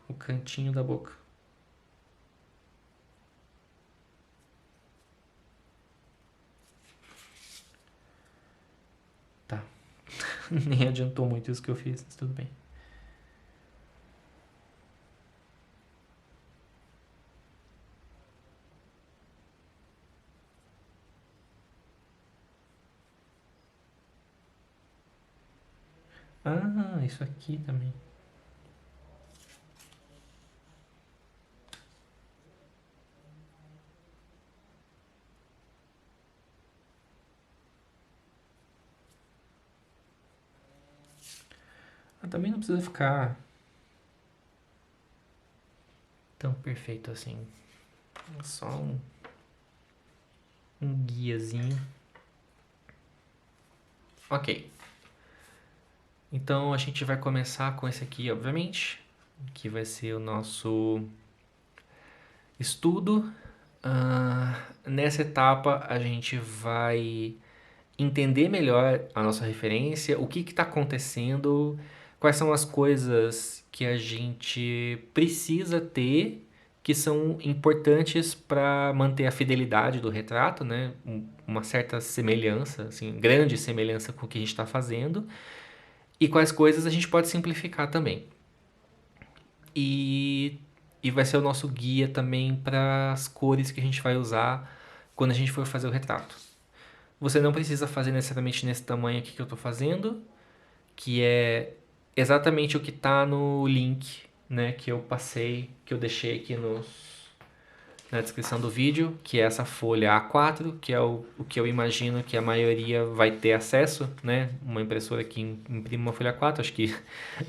O cantinho da boca. Tá. Nem adiantou muito isso que eu fiz, mas tudo bem. Ah, isso aqui também. Ah, também não precisa ficar tão perfeito assim. É só um guiazinho. Ok. Então a gente vai começar com esse aqui, obviamente, que vai ser o nosso estudo. Nessa etapa a gente vai entender melhor a nossa referência, o que está acontecendo, quais são as coisas que a gente precisa ter que são importantes para manter a fidelidade do retrato, né? Uma certa semelhança, assim, grande semelhança com o que a gente está fazendo, e quais coisas a gente pode simplificar também. E, e vai ser o nosso guia também para as cores que a gente vai usar quando a gente for fazer o retrato. Você não precisa fazer necessariamente nesse tamanho aqui que eu estou fazendo, que é exatamente o que está no link, né, que eu passei, que eu deixei aqui na descrição do vídeo, que é essa folha A4, que é o que eu imagino que a maioria vai ter acesso, né? Uma impressora que imprime uma folha A4, acho que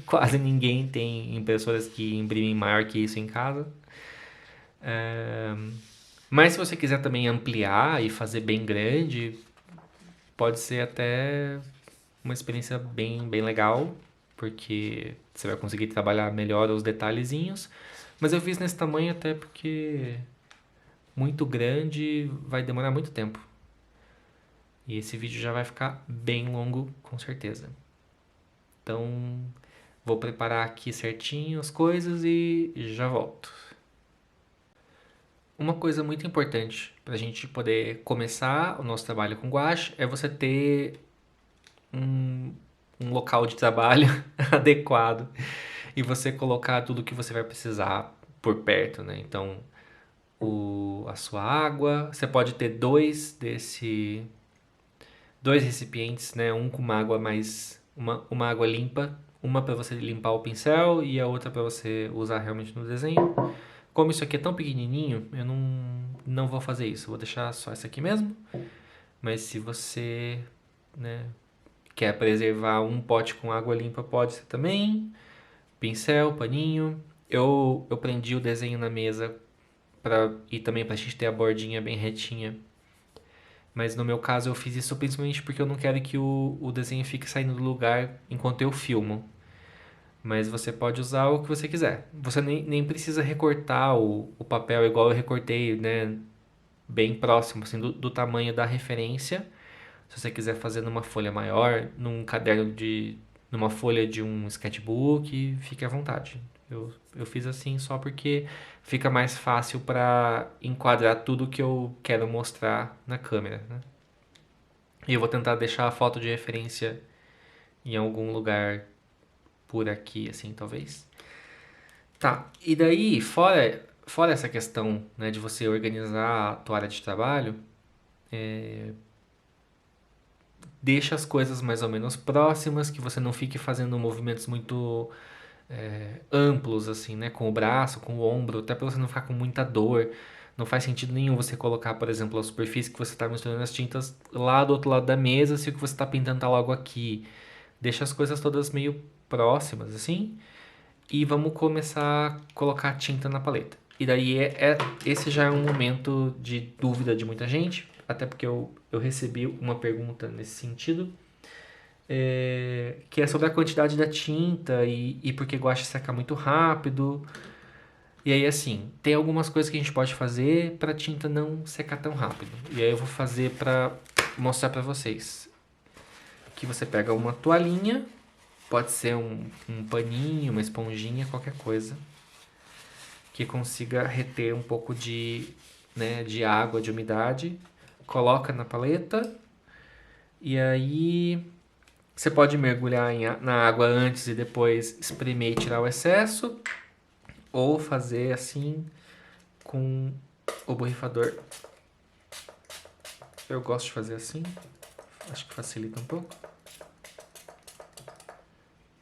quase ninguém tem impressoras que imprimem maior que isso em casa. É, Mas se você quiser também ampliar e fazer bem grande, pode ser até uma experiência bem legal, porque você vai conseguir trabalhar melhor os detalhezinhos. Mas eu fiz nesse tamanho até porque muito grande vai demorar muito tempo. E esse vídeo já vai ficar bem longo, com certeza. Então, Vou preparar aqui certinho as coisas e já volto. Uma coisa muito importante para a gente poder começar o nosso trabalho com guache é você ter um, um local de trabalho adequado e você colocar tudo que você vai precisar por perto, né? Então, a sua água, você pode ter dois recipientes, né? Um com uma água uma água limpa, uma para você limpar o pincel e a outra para você usar realmente no desenho. Como isso aqui é tão pequenininho, eu não vou fazer isso. Eu vou deixar só essa aqui mesmo. Mas se você, né, quer preservar um pote com água limpa, pode ser também. Pincel, paninho. Eu prendi o desenho na mesa e também pra gente ter a bordinha bem retinha. Mas no meu caso eu fiz isso principalmente porque eu não quero que o desenho fique saindo do lugar enquanto eu filmo. Mas você pode usar o que você quiser. Você nem precisa recortar o papel igual eu recortei, né? Bem próximo, assim, do tamanho da referência. Se você quiser fazer numa folha maior, numa folha de um sketchbook, fique à vontade. Eu fiz assim só porque fica mais fácil para enquadrar tudo que eu quero mostrar na câmera, né? E eu vou tentar deixar a foto de referência em algum lugar por aqui, assim, talvez. Tá, e daí, fora essa questão, né, de você organizar a tua área de trabalho, deixa as coisas mais ou menos próximas, que você não fique fazendo movimentos muito amplos, assim, né, com o braço, com o ombro, até para você não ficar com muita dor. Não faz sentido nenhum você colocar, por exemplo, a superfície que você está misturando as tintas lá do outro lado da mesa, se o que você está pintando tá logo aqui. Deixa as coisas todas meio próximas, assim. E vamos começar a colocar tinta na paleta. E daí esse já é um momento de dúvida de muita gente, até porque eu recebi uma pergunta nesse sentido, que é sobre a quantidade da tinta e por que guache seca muito rápido. E aí, assim, tem algumas coisas que a gente pode fazer para a tinta não secar tão rápido. E aí eu vou fazer para mostrar para vocês. Que você pega uma toalhinha, pode ser um paninho, uma esponjinha, qualquer coisa que consiga reter um pouco de água, de umidade, coloca na paleta e aí você pode mergulhar na água antes e depois espremer e tirar o excesso, ou fazer assim com o borrifador. Eu gosto de fazer assim, acho que facilita um pouco.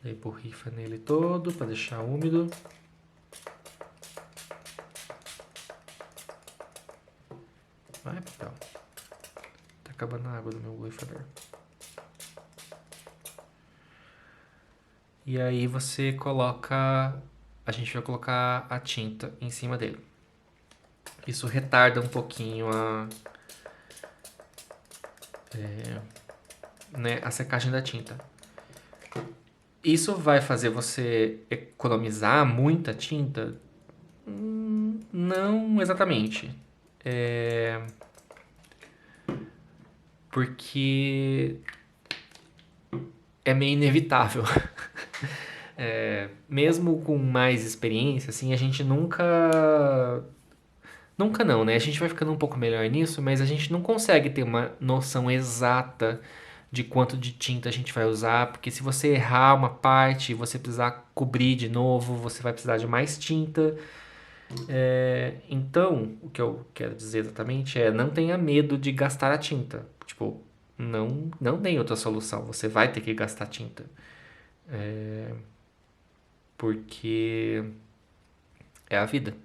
Aí borrifa nele todo para deixar úmido. Vai, papel. Tá acabando a água do meu borrifador. E aí você coloca. A gente vai colocar a tinta em cima dele. Isso retarda um pouquinho a secagem da tinta. Isso vai fazer você economizar muita tinta? Não exatamente. Porque é meio inevitável. Mesmo com mais experiência, assim, a gente nunca. Nunca não, né? A gente vai ficando um pouco melhor nisso, mas a gente não consegue ter uma noção exata de quanto de tinta a gente vai usar, porque se você errar uma parte e você precisar cobrir de novo, você vai precisar de mais tinta. Então, o que eu quero dizer exatamente é não tenha medo de gastar a tinta. Tipo, não tem outra solução. Você vai ter que gastar tinta. Porque é a vida.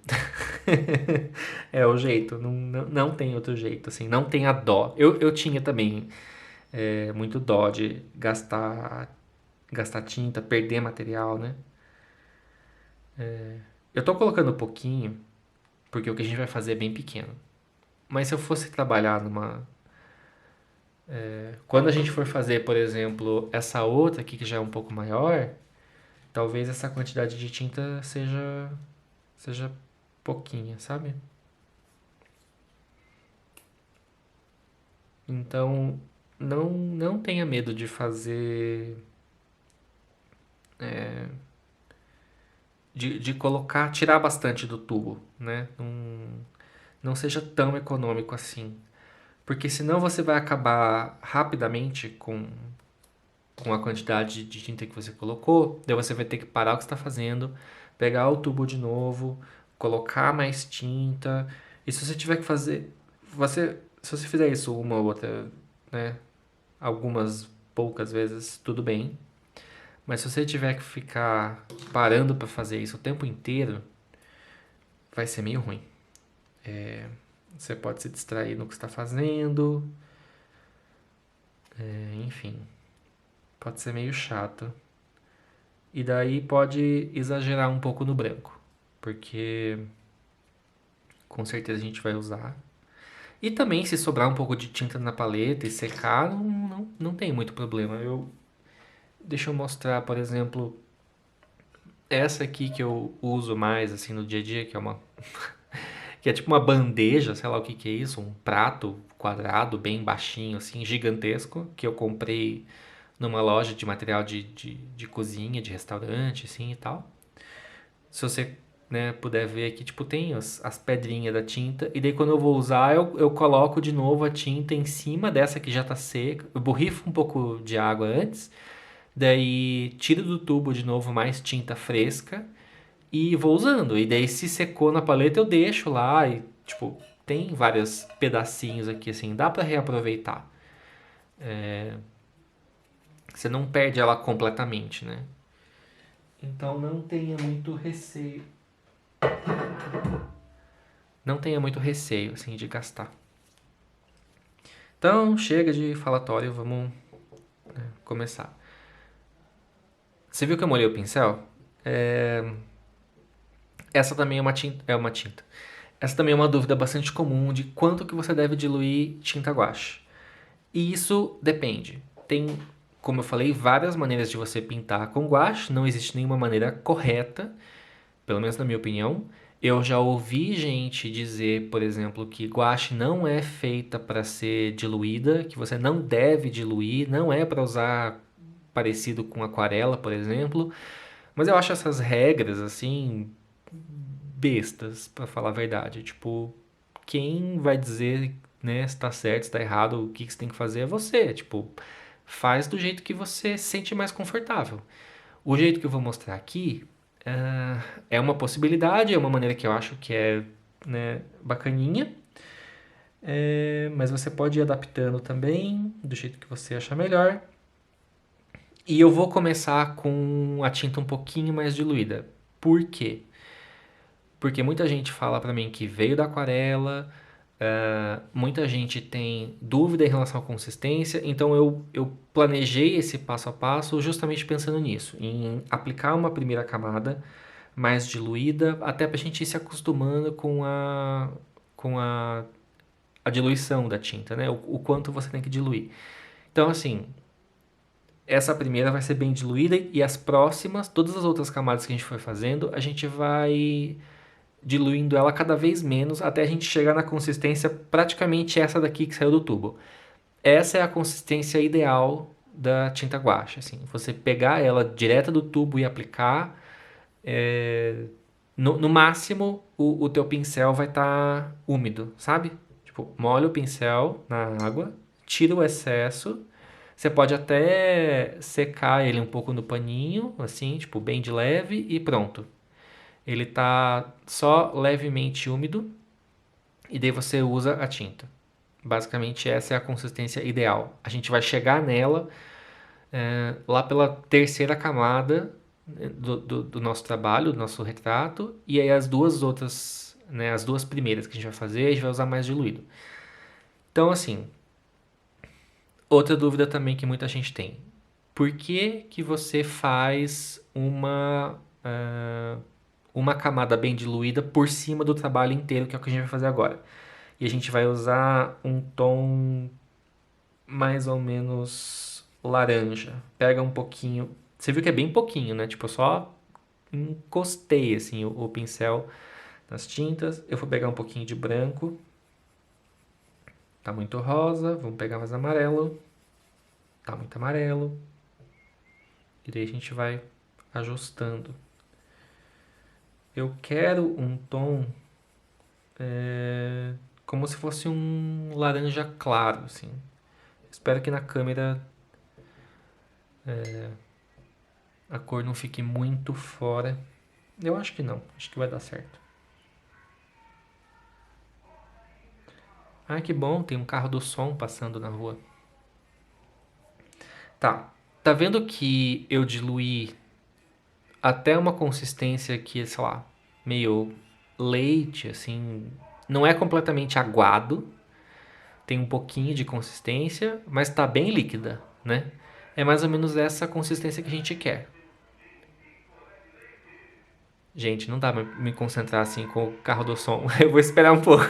É o jeito. Não tem outro jeito, assim. Não tenha dó. Eu tinha também muito dó de gastar tinta, perder material, né? Eu tô colocando um pouquinho, porque o que a gente vai fazer é bem pequeno. Mas se eu fosse trabalhar quando a gente for fazer, por exemplo, essa outra aqui que já é um pouco maior, talvez essa quantidade de tinta seja pouquinha, sabe? Então, não tenha medo de fazer de colocar, tirar bastante do tubo, né? Não seja tão econômico assim. Porque senão você vai acabar rapidamente com a quantidade de tinta que você colocou, daí você vai ter que parar o que está fazendo, pegar o tubo de novo, colocar mais tinta. E se você tiver que fazer, se você fizer isso uma ou outra, né, algumas poucas vezes, tudo bem. Mas se você tiver que ficar parando para fazer isso o tempo inteiro, vai ser meio ruim. Você pode se distrair no que está fazendo, enfim, pode ser meio chato. E daí pode exagerar um pouco no branco, porque com certeza a gente vai usar. E também se sobrar um pouco de tinta na paleta e secar, não tem muito problema. Deixa eu mostrar, por exemplo, essa aqui que eu uso mais assim no dia a dia, que é tipo uma bandeja, sei lá o que que é isso, um prato quadrado bem baixinho assim, gigantesco, que eu comprei numa loja de material de cozinha, de restaurante, assim e tal. Se você, né, puder ver aqui, tipo, tem as pedrinhas da tinta. E daí quando eu vou usar, eu coloco de novo a tinta em cima dessa que já tá seca. Eu borrifo um pouco de água antes. Daí tiro do tubo de novo mais tinta fresca. E vou usando. E daí se secou na paleta, eu deixo lá. E, tipo, tem vários pedacinhos aqui, assim. Dá pra reaproveitar. Você não perde ela completamente, né? Então não tenha muito receio. Não tenha muito receio, assim, de gastar. Então, chega de falatório, vamos começar. Você viu que eu molhei o pincel? É, Essa também é uma tinta. Essa também é uma dúvida bastante comum de quanto que você deve diluir tinta guache. E isso depende. Tem, como eu falei, várias maneiras de você pintar com guache. Não existe nenhuma maneira correta, pelo menos na minha opinião. Eu já ouvi gente dizer, por exemplo, que guache não é feita para ser diluída, que você não deve diluir, não é para usar parecido com aquarela, por exemplo. Mas eu acho essas regras assim bestas, para falar a verdade. Tipo, quem vai dizer, né, se tá certo, se tá errado, o que que você tem que fazer é você. Tipo, faz do jeito que você se sente mais confortável. O jeito que eu vou mostrar aqui é uma possibilidade, é uma maneira que eu acho que é, né, bacaninha. Mas você pode ir adaptando também, do jeito que você achar melhor. E eu vou começar com a tinta um pouquinho mais diluída. Por quê? Porque muita gente fala pra mim que veio da aquarela, muita gente tem dúvida em relação à consistência, então eu planejei esse passo a passo justamente pensando nisso, em aplicar uma primeira camada mais diluída, até para a gente ir se acostumando com a diluição da tinta, né? O quanto você tem que diluir. Então, assim, essa primeira vai ser bem diluída e as próximas, todas as outras camadas que a gente for fazendo, a gente vai diluindo ela cada vez menos até a gente chegar na consistência praticamente essa daqui que saiu do tubo. Essa é a consistência ideal da tinta guache, assim, você pegar ela direta do tubo e aplicar, no máximo o teu pincel vai estar úmido, sabe? Tipo, molha o pincel na água, tira o excesso. Você pode até secar ele um pouco no paninho, assim, tipo, bem de leve e pronto. Ele tá só levemente úmido e daí você usa a tinta. Basicamente essa é a consistência ideal. A gente vai chegar nela lá pela terceira camada do nosso trabalho, do nosso retrato, e aí as duas outras, né, as duas primeiras que a gente vai fazer, a gente vai usar mais diluído. Então, assim, outra dúvida também que muita gente tem. Por que que você faz uma camada bem diluída por cima do trabalho inteiro, que é o que a gente vai fazer agora? E a gente vai usar um tom mais ou menos laranja. Pega um pouquinho. Você viu que é bem pouquinho, né? Tipo, eu só encostei assim o pincel nas tintas. Eu vou pegar um pouquinho de branco. Tá muito rosa. Vamos pegar mais amarelo. Tá muito amarelo. E daí a gente vai ajustando. eu quero um tom como se fosse um laranja claro, assim. Espero que na câmera a cor não fique muito fora. Eu acho que não, acho que vai dar certo. Ah, que bom, tem um carro do som passando na rua. Tá, tá vendo que eu diluí até uma consistência que, sei lá, meio leite, assim. Não é completamente aguado, tem um pouquinho de consistência, mas tá bem líquida, né? É mais ou menos essa consistência que a gente quer. Gente, não dá pra me concentrar assim com o carro do som. Eu vou esperar um pouco.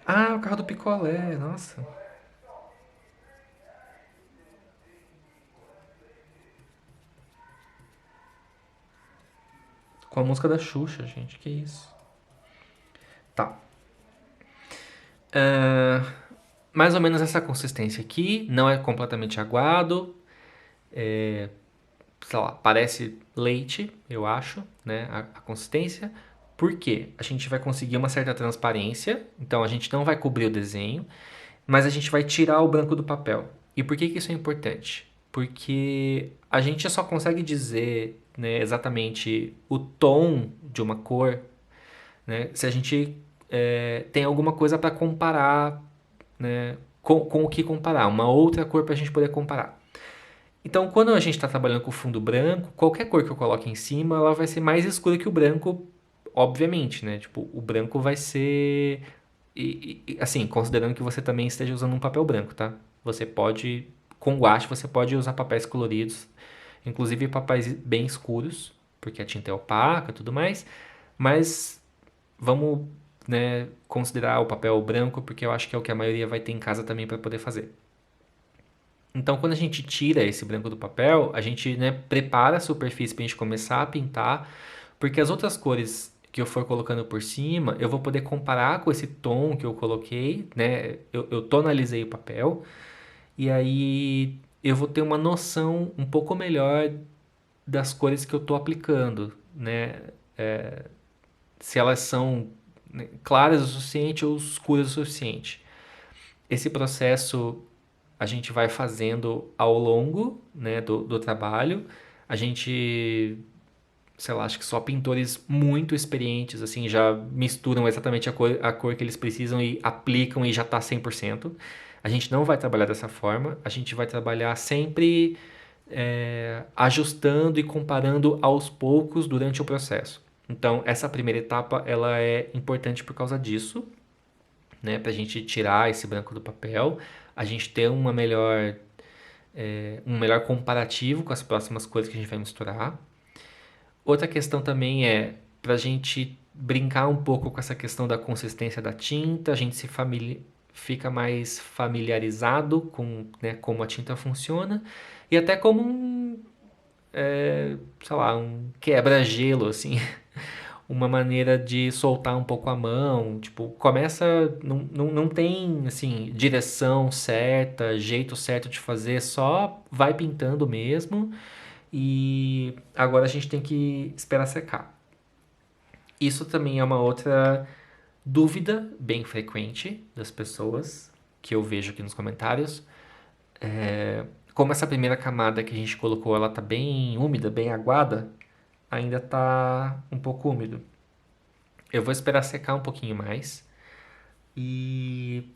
Ah, o carro do picolé, nossa. Com a música da Xuxa, gente, que isso. Tá. Ah, mais ou menos essa consistência aqui, não é completamente aguado, sei lá, parece leite, eu acho, né, a consistência. Por quê? A gente vai conseguir uma certa transparência, então a gente não vai cobrir o desenho, mas a gente vai tirar o branco do papel. E por que que isso é importante? Porque a gente só consegue dizer, né, exatamente o tom de uma cor, né, se a gente tem alguma coisa para comparar, né, com o que comparar, uma outra cor para a gente poder comparar. Então, quando a gente está trabalhando com fundo branco, qualquer cor que eu coloque em cima, ela vai ser mais escura que o branco, obviamente, né? Tipo, o branco vai ser. Assim, considerando que você também esteja usando um papel branco, tá? Você pode, com guache, você pode usar papéis coloridos, inclusive papéis bem escuros, porque a tinta é opaca e tudo mais. Mas vamos, né, considerar o papel branco, porque eu acho que é o que a maioria vai ter em casa também para poder fazer. Então, quando a gente tira esse branco do papel, a gente, né, prepara a superfície para a gente começar a pintar, porque as outras cores que eu for colocando por cima, eu vou poder comparar com esse tom que eu coloquei, né? Eu tonalizei o papel, e aí eu vou ter uma noção um pouco melhor das cores que eu estou aplicando, né? Se elas são, né, claras o suficiente ou escuras o suficiente. Esse processo a gente vai fazendo ao longo, né, do trabalho. A gente, sei lá, acho que só pintores muito experientes assim já misturam exatamente a cor que eles precisam e aplicam e já está 100%. A gente não vai trabalhar dessa forma, a gente vai trabalhar sempre ajustando e comparando aos poucos durante o processo. Então, essa primeira etapa ela é importante por causa disso, né, para a gente tirar esse branco do papel, a gente ter um melhor comparativo com as próximas cores que a gente vai misturar. Outra questão também é para a gente brincar um pouco com essa questão da consistência da tinta, a gente fica mais familiarizado com, né, como a tinta funciona e até como sei lá, um quebra-gelo, assim, uma maneira de soltar um pouco a mão. Tipo, começa. Não tem, assim, direção certa, jeito certo de fazer, só vai pintando mesmo. E agora a gente tem que esperar secar. Isso também é uma outra dúvida bem frequente das pessoas que eu vejo aqui nos comentários. Como essa primeira camada que a gente colocou, ela tá bem úmida, bem aguada, ainda tá um pouco úmido. Eu vou esperar secar um pouquinho mais e,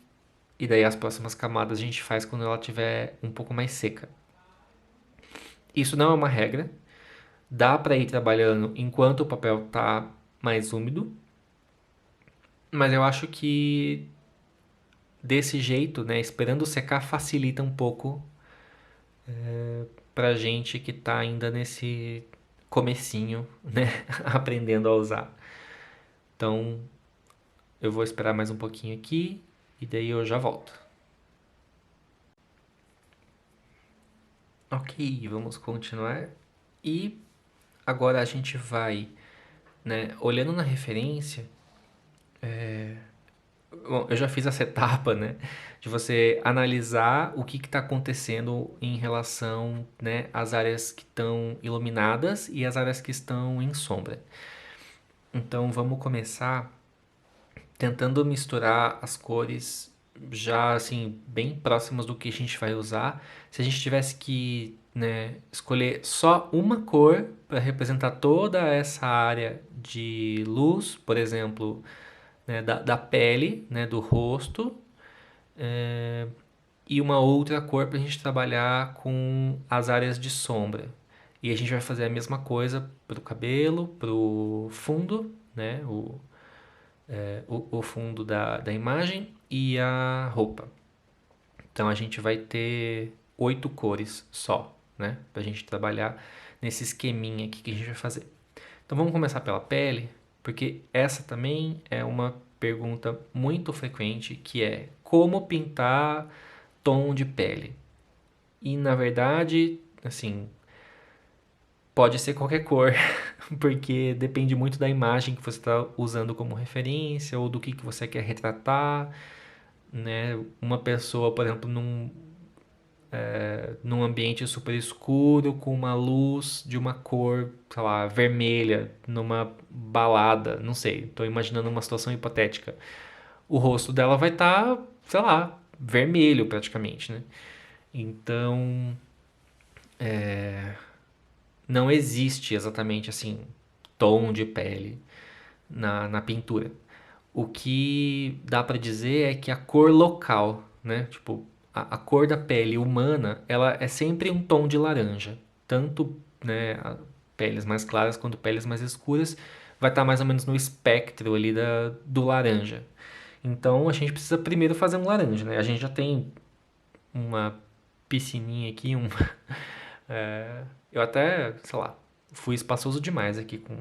e daí as próximas camadas a gente faz quando ela tiver um pouco mais seca. Isso não é uma regra, dá para ir trabalhando enquanto o papel tá mais úmido, mas eu acho que desse jeito, né, esperando secar facilita um pouco pra gente que tá ainda nesse comecinho, né, aprendendo a usar. Então, eu vou esperar mais um pouquinho aqui e daí eu já volto. Ok, vamos continuar. E agora a gente vai, né, olhando na referência, Bom, eu já fiz essa etapa, né, de você analisar o que está acontecendo em relação, né, às áreas que estão iluminadas e as áreas que estão em sombra. Então vamos começar tentando misturar as cores já assim bem próximas do que a gente vai usar. Se a gente tivesse que, né, escolher só uma cor para representar toda essa área de luz, por exemplo, né, da pele, né, do rosto, e uma outra cor para a gente trabalhar com as áreas de sombra. E a gente vai fazer a mesma coisa para o cabelo, para o fundo, né, o fundo da imagem e a roupa. Então a gente vai ter 8 cores só, né, para a gente trabalhar nesse esqueminha aqui que a gente vai fazer. Então vamos começar pela pele, porque essa também é uma pergunta muito frequente, que é como pintar tom de pele. E na verdade, assim, pode ser qualquer cor, porque depende muito da imagem que você está usando como referência ou do que você quer retratar, né? Uma pessoa, por exemplo, num ambiente super escuro com uma luz de uma cor, sei lá, vermelha, numa balada, não sei, estou imaginando uma situação hipotética. O rosto dela vai estar, sei lá, vermelho praticamente, né? Então, não existe exatamente assim tom de pele na pintura. O que dá para dizer é que a cor local, né? Tipo, a cor da pele humana, ela é sempre um tom de laranja. Tanto, né, peles mais claras quanto peles mais escuras vai estar mais ou menos no espectro ali do laranja. Então a gente precisa primeiro fazer um laranja, né? A gente já tem uma piscininha aqui, eu até, sei lá, fui espaçoso demais aqui com.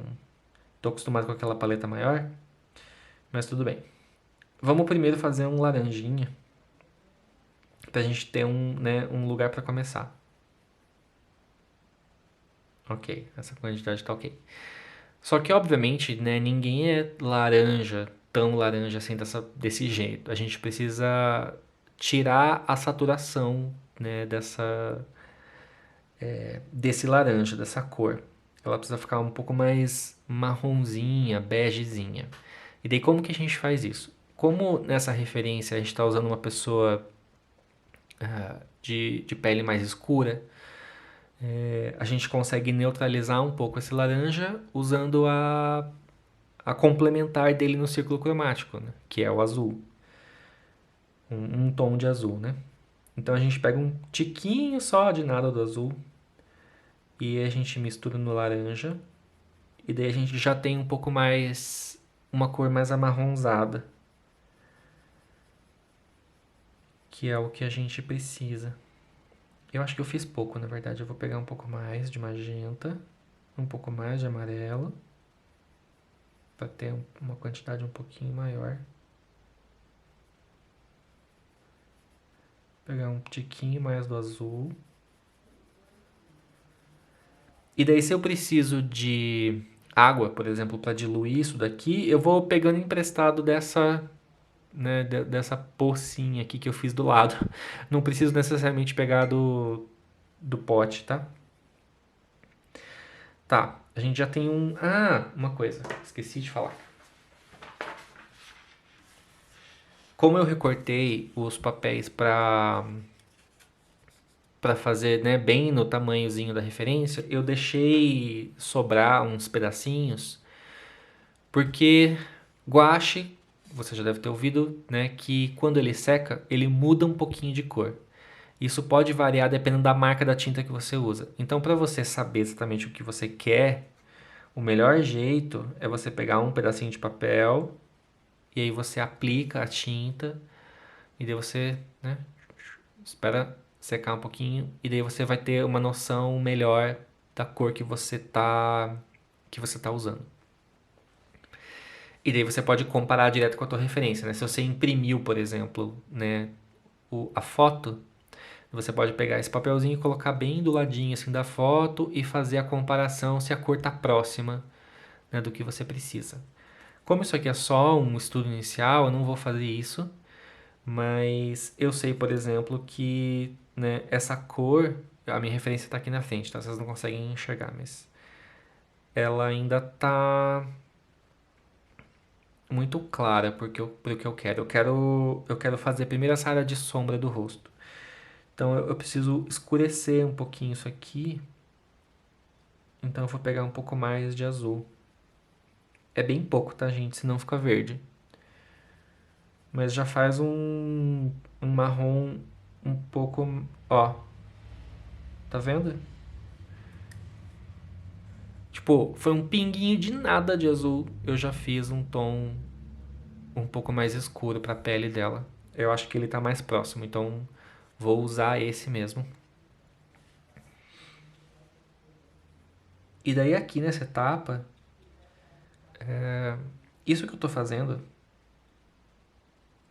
Tô acostumado com aquela paleta maior, mas tudo bem. Vamos primeiro fazer um laranjinha pra gente ter um lugar pra começar. Ok, essa quantidade tá ok. Só que, obviamente, né, ninguém é laranja, tão laranja assim desse jeito. A gente precisa tirar a saturação, né, desse laranja, dessa cor. Ela precisa ficar um pouco mais marronzinha, begezinha. E daí como que a gente faz isso? Como nessa referência a gente está usando uma pessoa de pele mais escura, a gente consegue neutralizar um pouco esse laranja usando a complementar dele no círculo cromático, né? Que é o azul. Um tom de azul, né? Então a gente pega um tiquinho só de nada do azul e a gente mistura no laranja. E daí a gente já tem um pouco mais, uma cor mais amarronzada, que é o que a gente precisa. Eu acho que eu fiz pouco, na verdade. Eu vou pegar um pouco mais de magenta, um pouco mais de amarelo, para ter uma quantidade um pouquinho maior. Pegar um tiquinho mais do azul. E daí se eu preciso de água, por exemplo, para diluir isso daqui, eu vou pegando emprestado dessa, né, dessa pocinha aqui que eu fiz do lado. Não preciso necessariamente pegar do pote, tá? Tá, a gente já tem um. Ah, uma coisa, esqueci de falar. Como eu recortei os papéis para fazer, né, bem no tamanhozinho da referência, eu deixei sobrar uns pedacinhos, porque guache, você já deve ter ouvido, né, que quando ele seca, ele muda um pouquinho de cor. Isso pode variar dependendo da marca da tinta que você usa. Então, para você saber exatamente o que você quer, o melhor jeito é você pegar um pedacinho de papel e aí você aplica a tinta e daí você, né, espera secar um pouquinho e daí você vai ter uma noção melhor da cor que você tá usando. E daí você pode comparar direto com a tua referência, né? Se você imprimiu, por exemplo, né, a foto, você pode pegar esse papelzinho e colocar bem do ladinho assim da foto e fazer a comparação se a cor tá próxima, né, do que você precisa. Como isso aqui é só um estudo inicial, eu não vou fazer isso, mas eu sei, por exemplo, que, né, essa cor, a minha referência está aqui na frente, tá? Vocês não conseguem enxergar, mas ela ainda tá muito clara pro que eu quero. Eu quero fazer primeiro essa área de sombra do rosto. Então eu preciso escurecer um pouquinho isso aqui. Então eu vou pegar um pouco mais de azul. É bem pouco, tá, gente? Senão fica verde. Mas já faz um marrom um pouco. Ó, tá vendo? Tipo, foi um pinguinho de nada de azul. Eu já fiz um tom um pouco mais escuro pra pele dela. Eu acho que ele tá mais próximo, então vou usar esse mesmo. E daí aqui nessa etapa, isso que eu tô fazendo,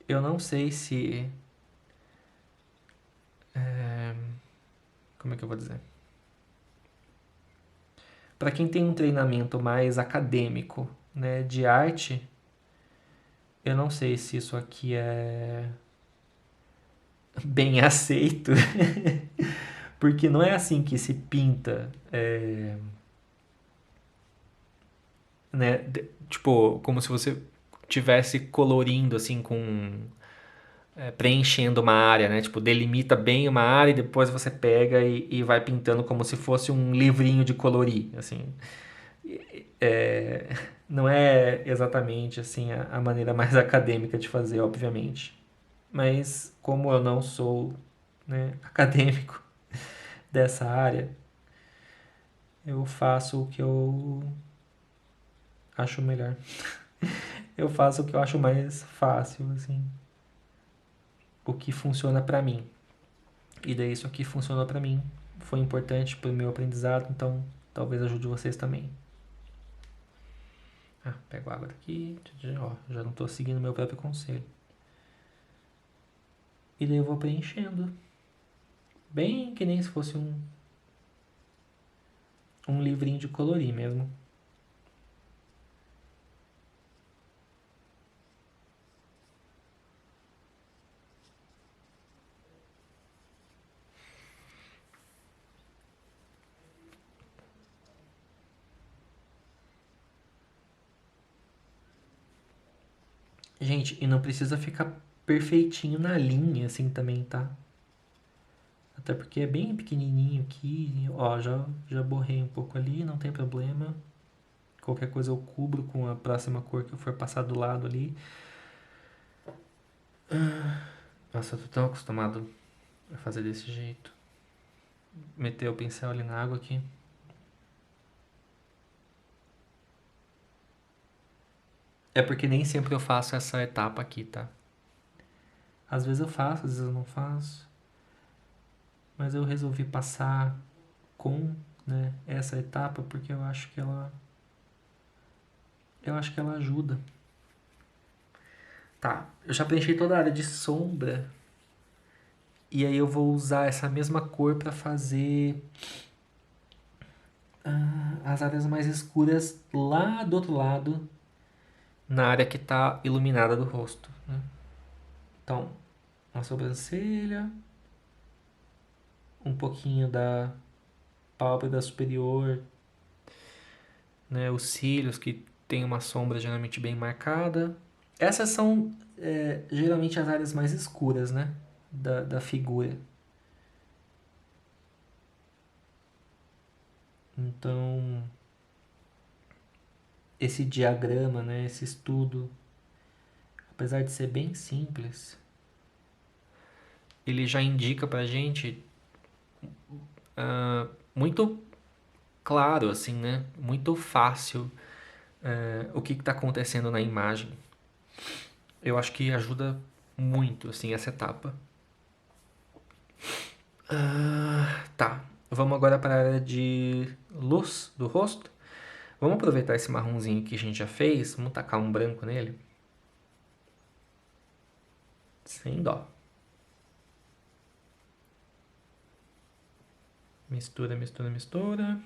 eu não sei se. Como é que eu vou dizer? Para quem tem um treinamento mais acadêmico, né, de arte, eu não sei se isso aqui é bem aceito, porque não é assim que se pinta, né? Tipo, como se você tivesse colorindo assim com preenchendo uma área, né? Tipo, delimita bem uma área e depois você pega e vai pintando como se fosse um livrinho de colorir, assim. É, não é exatamente assim a maneira mais acadêmica de fazer, obviamente. Mas como eu não sou, né, acadêmico dessa área, eu faço o que eu acho melhor. Eu faço o que eu acho mais fácil, assim, o que funciona pra mim. E daí isso aqui funcionou pra mim, foi importante pro meu aprendizado, então talvez ajude vocês também. Ah, pego água daqui, ó, já não tô seguindo meu próprio conselho. E daí eu vou preenchendo, bem que nem se fosse um livrinho de colorir mesmo. Gente, e não precisa ficar perfeitinho na linha assim também, tá? Até porque é bem pequenininho aqui. Ó, já borrei um pouco ali, não tem problema. Qualquer coisa eu cubro com a próxima cor que eu for passar do lado ali. Nossa, eu tô tão acostumado a fazer desse jeito. Meter o pincel ali na água aqui. É porque nem sempre eu faço essa etapa aqui, tá? Às vezes eu faço, às vezes eu não faço. Mas eu resolvi passar com, né, essa etapa porque eu acho que ela ajuda. Tá, eu já preenchi toda a área de sombra. E aí eu vou usar essa mesma cor para fazer as áreas mais escuras lá do outro lado, na área que está iluminada do rosto, né? Então, uma sobrancelha, um pouquinho da pálpebra superior, né? Os cílios que tem uma sombra geralmente bem marcada. Essas são geralmente as áreas mais escuras, né? Da figura. Então, esse diagrama, né? Esse estudo, apesar de ser bem simples, ele já indica pra gente muito claro, assim, né? Muito fácil o que está acontecendo na imagem. Eu acho que ajuda muito, assim, essa etapa. Tá, vamos agora para a área de luz do rosto. Vamos aproveitar esse marronzinho que a gente já fez, vamos tacar um branco nele. Sem dó. Mistura, mistura, mistura.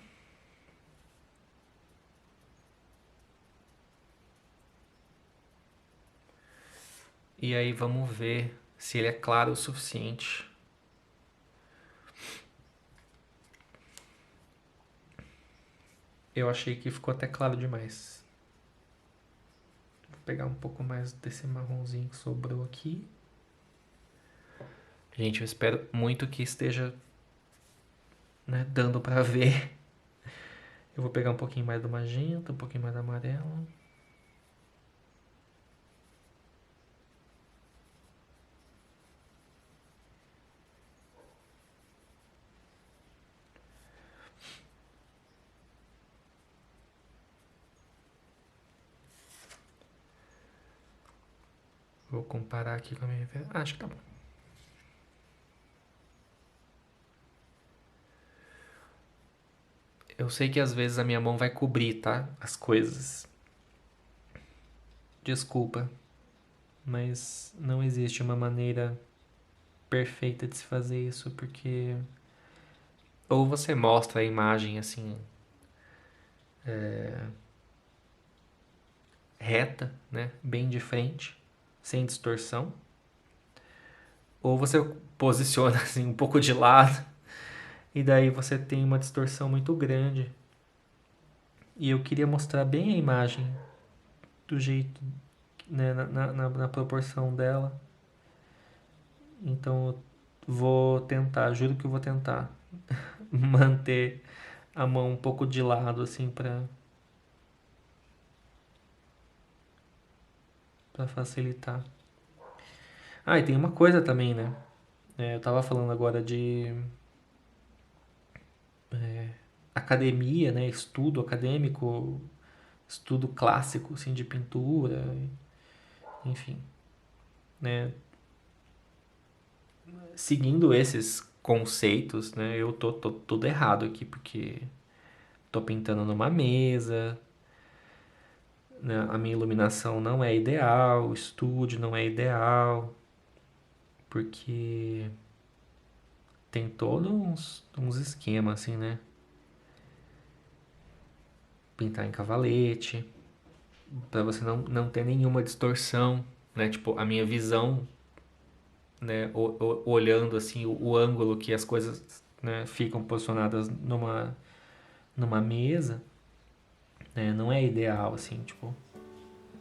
E aí vamos ver se ele é claro o suficiente. Eu achei que ficou até claro demais. Vou pegar um pouco mais desse marronzinho que sobrou aqui. Gente, eu espero muito que esteja, né, dando pra ver. Eu vou pegar um pouquinho mais do magenta, um pouquinho mais do amarelo. Vou comparar aqui com a minha... acho que tá bom. Eu sei que às vezes a minha mão vai cobrir, tá? As coisas. Desculpa, mas não existe uma maneira perfeita de se fazer isso, porque ou você mostra a imagem assim reta, né, bem de frente, sem distorção, ou você posiciona assim um pouco de lado e daí você tem uma distorção muito grande. E eu queria mostrar bem a imagem do jeito, né, na proporção dela. Então eu vou tentar, juro que eu vou tentar manter a mão um pouco de lado assim para facilitar. Ah, e tem uma coisa também, né? Eu tava falando agora de academia, né? Estudo acadêmico, estudo clássico, assim, de pintura, enfim, né? Seguindo esses conceitos, né? Eu tô tudo errado aqui, porque tô pintando numa mesa, né? A minha iluminação não é ideal, o estúdio não é ideal, porque tem todos uns esquemas, assim, né? Pintar em cavalete, para você não ter nenhuma distorção, né? Tipo, a minha visão, né? Olhando assim o ângulo que as coisas, né, ficam posicionadas numa mesa, né? Não é ideal, assim, tipo,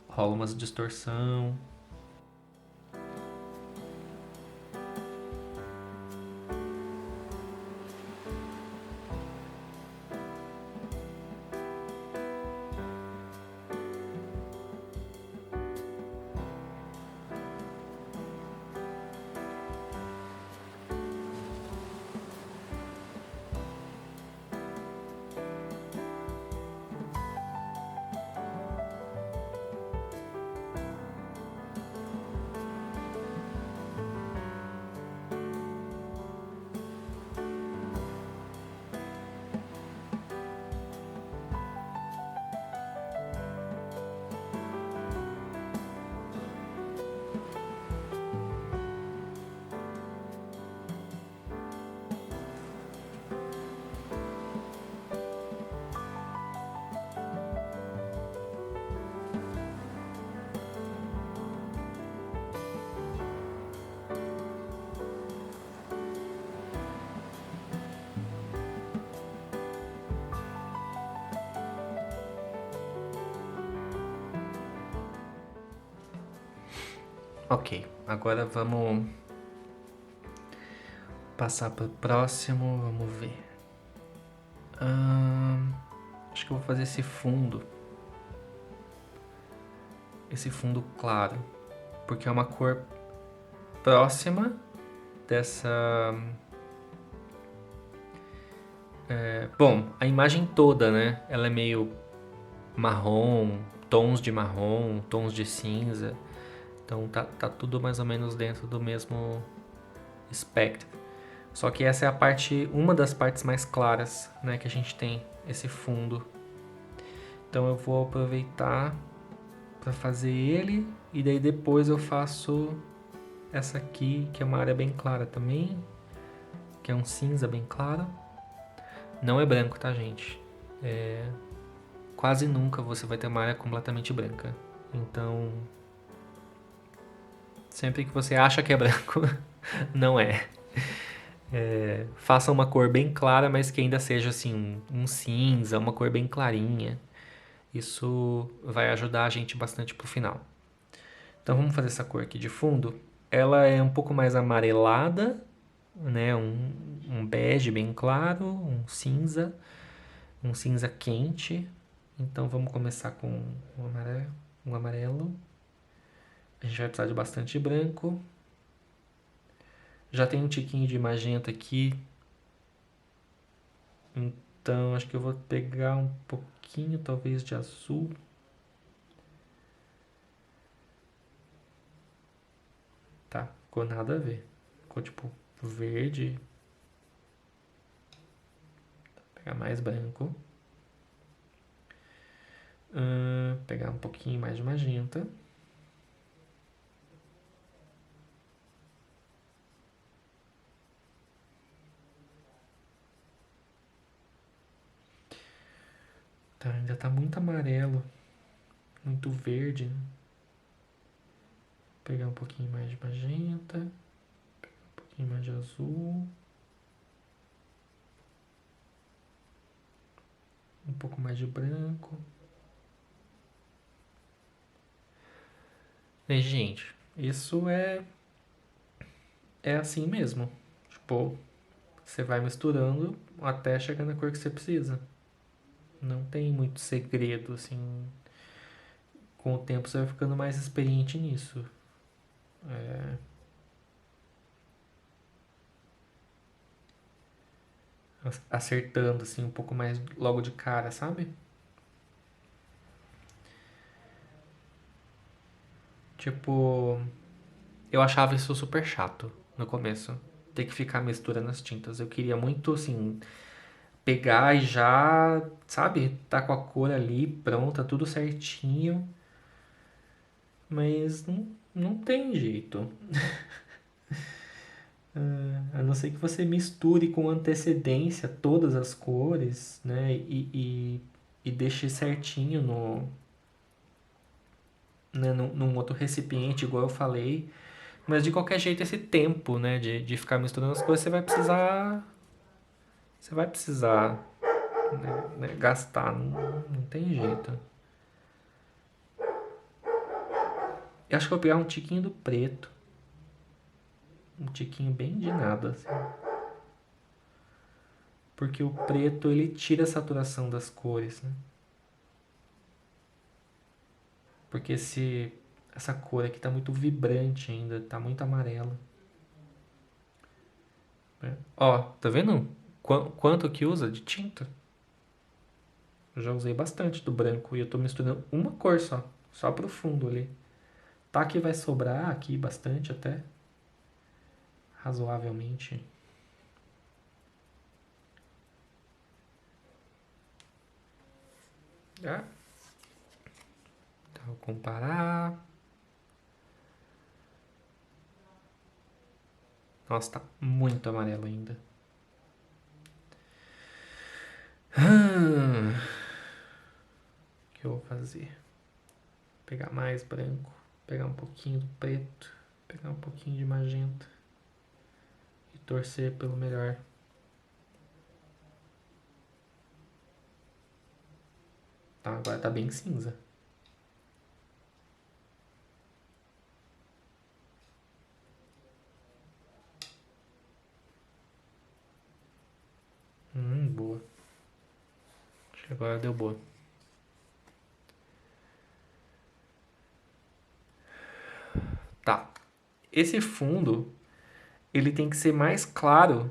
rola umas distorção. Ok, agora vamos passar para o próximo, vamos ver. Acho que eu vou fazer esse fundo claro, porque é uma cor próxima dessa. Bom, a imagem toda, né? Ela é meio marrom, tons de cinza. Então tá tudo mais ou menos dentro do mesmo espectro. Só que essa é uma das partes mais claras, né, que a gente tem, esse fundo. Então eu vou aproveitar para fazer ele e daí depois eu faço essa aqui, que é uma área bem clara também, que é um cinza bem claro. Não é branco, tá, gente? Quase nunca você vai ter uma área completamente branca. Então, Sempre que você acha que é branco, não é. Faça uma cor bem clara, mas que ainda seja assim um cinza, uma cor bem clarinha. Isso vai ajudar a gente bastante pro final. Então vamos fazer essa cor aqui de fundo. Ela é um pouco mais amarelada, né? Um bege bem claro, um cinza quente. Então vamos começar com um amarelo. Um amarelo. A gente vai precisar de bastante branco. Já tem um tiquinho de magenta aqui. Então acho que eu vou pegar um pouquinho, talvez, de azul. Tá, ficou nada a ver. Ficou tipo verde. Vou pegar mais branco. Pegar um pouquinho mais de magenta. Tá, ainda tá muito amarelo. Muito verde, né? Pegar um pouquinho mais de magenta. Um pouquinho mais de azul. Um pouco mais de branco. E, gente, isso é assim mesmo. Tipo, você vai misturando até chegar na cor que você precisa. Não tem muito segredo, assim. Com o tempo você vai ficando mais experiente nisso. Acertando, assim, um pouco mais logo de cara, sabe? Tipo, eu achava isso super chato no começo. Ter que ficar misturando as tintas. Eu queria muito, assim, pegar e já, sabe, tá com a cor ali pronta, tudo certinho. Mas não tem jeito. A não ser que você misture com antecedência todas as cores, né? E deixe certinho né, num outro recipiente, igual eu falei. Mas de qualquer jeito, esse tempo, né, de ficar misturando as coisas, você vai precisar. Você vai precisar, né, gastar. Não tem jeito. Eu acho que eu vou pegar um tiquinho do preto. Um tiquinho bem de nada, assim. Porque o preto, ele tira a saturação das cores, né? Porque essa cor aqui tá muito vibrante ainda, tá muito amarela. Né? Ó, tá vendo quanto que usa de tinta? Eu já usei bastante do branco e eu tô misturando uma cor só pro fundo ali. Tá que vai sobrar aqui bastante até, razoavelmente. Ah, então vou comparar. Nossa, tá muito amarelo ainda. O que eu vou fazer? Pegar mais branco, pegar um pouquinho do preto, pegar um pouquinho de magenta e torcer pelo melhor. Tá, agora tá bem cinza. Boa. Acho que agora deu boa. Tá. Esse fundo, ele tem que ser mais claro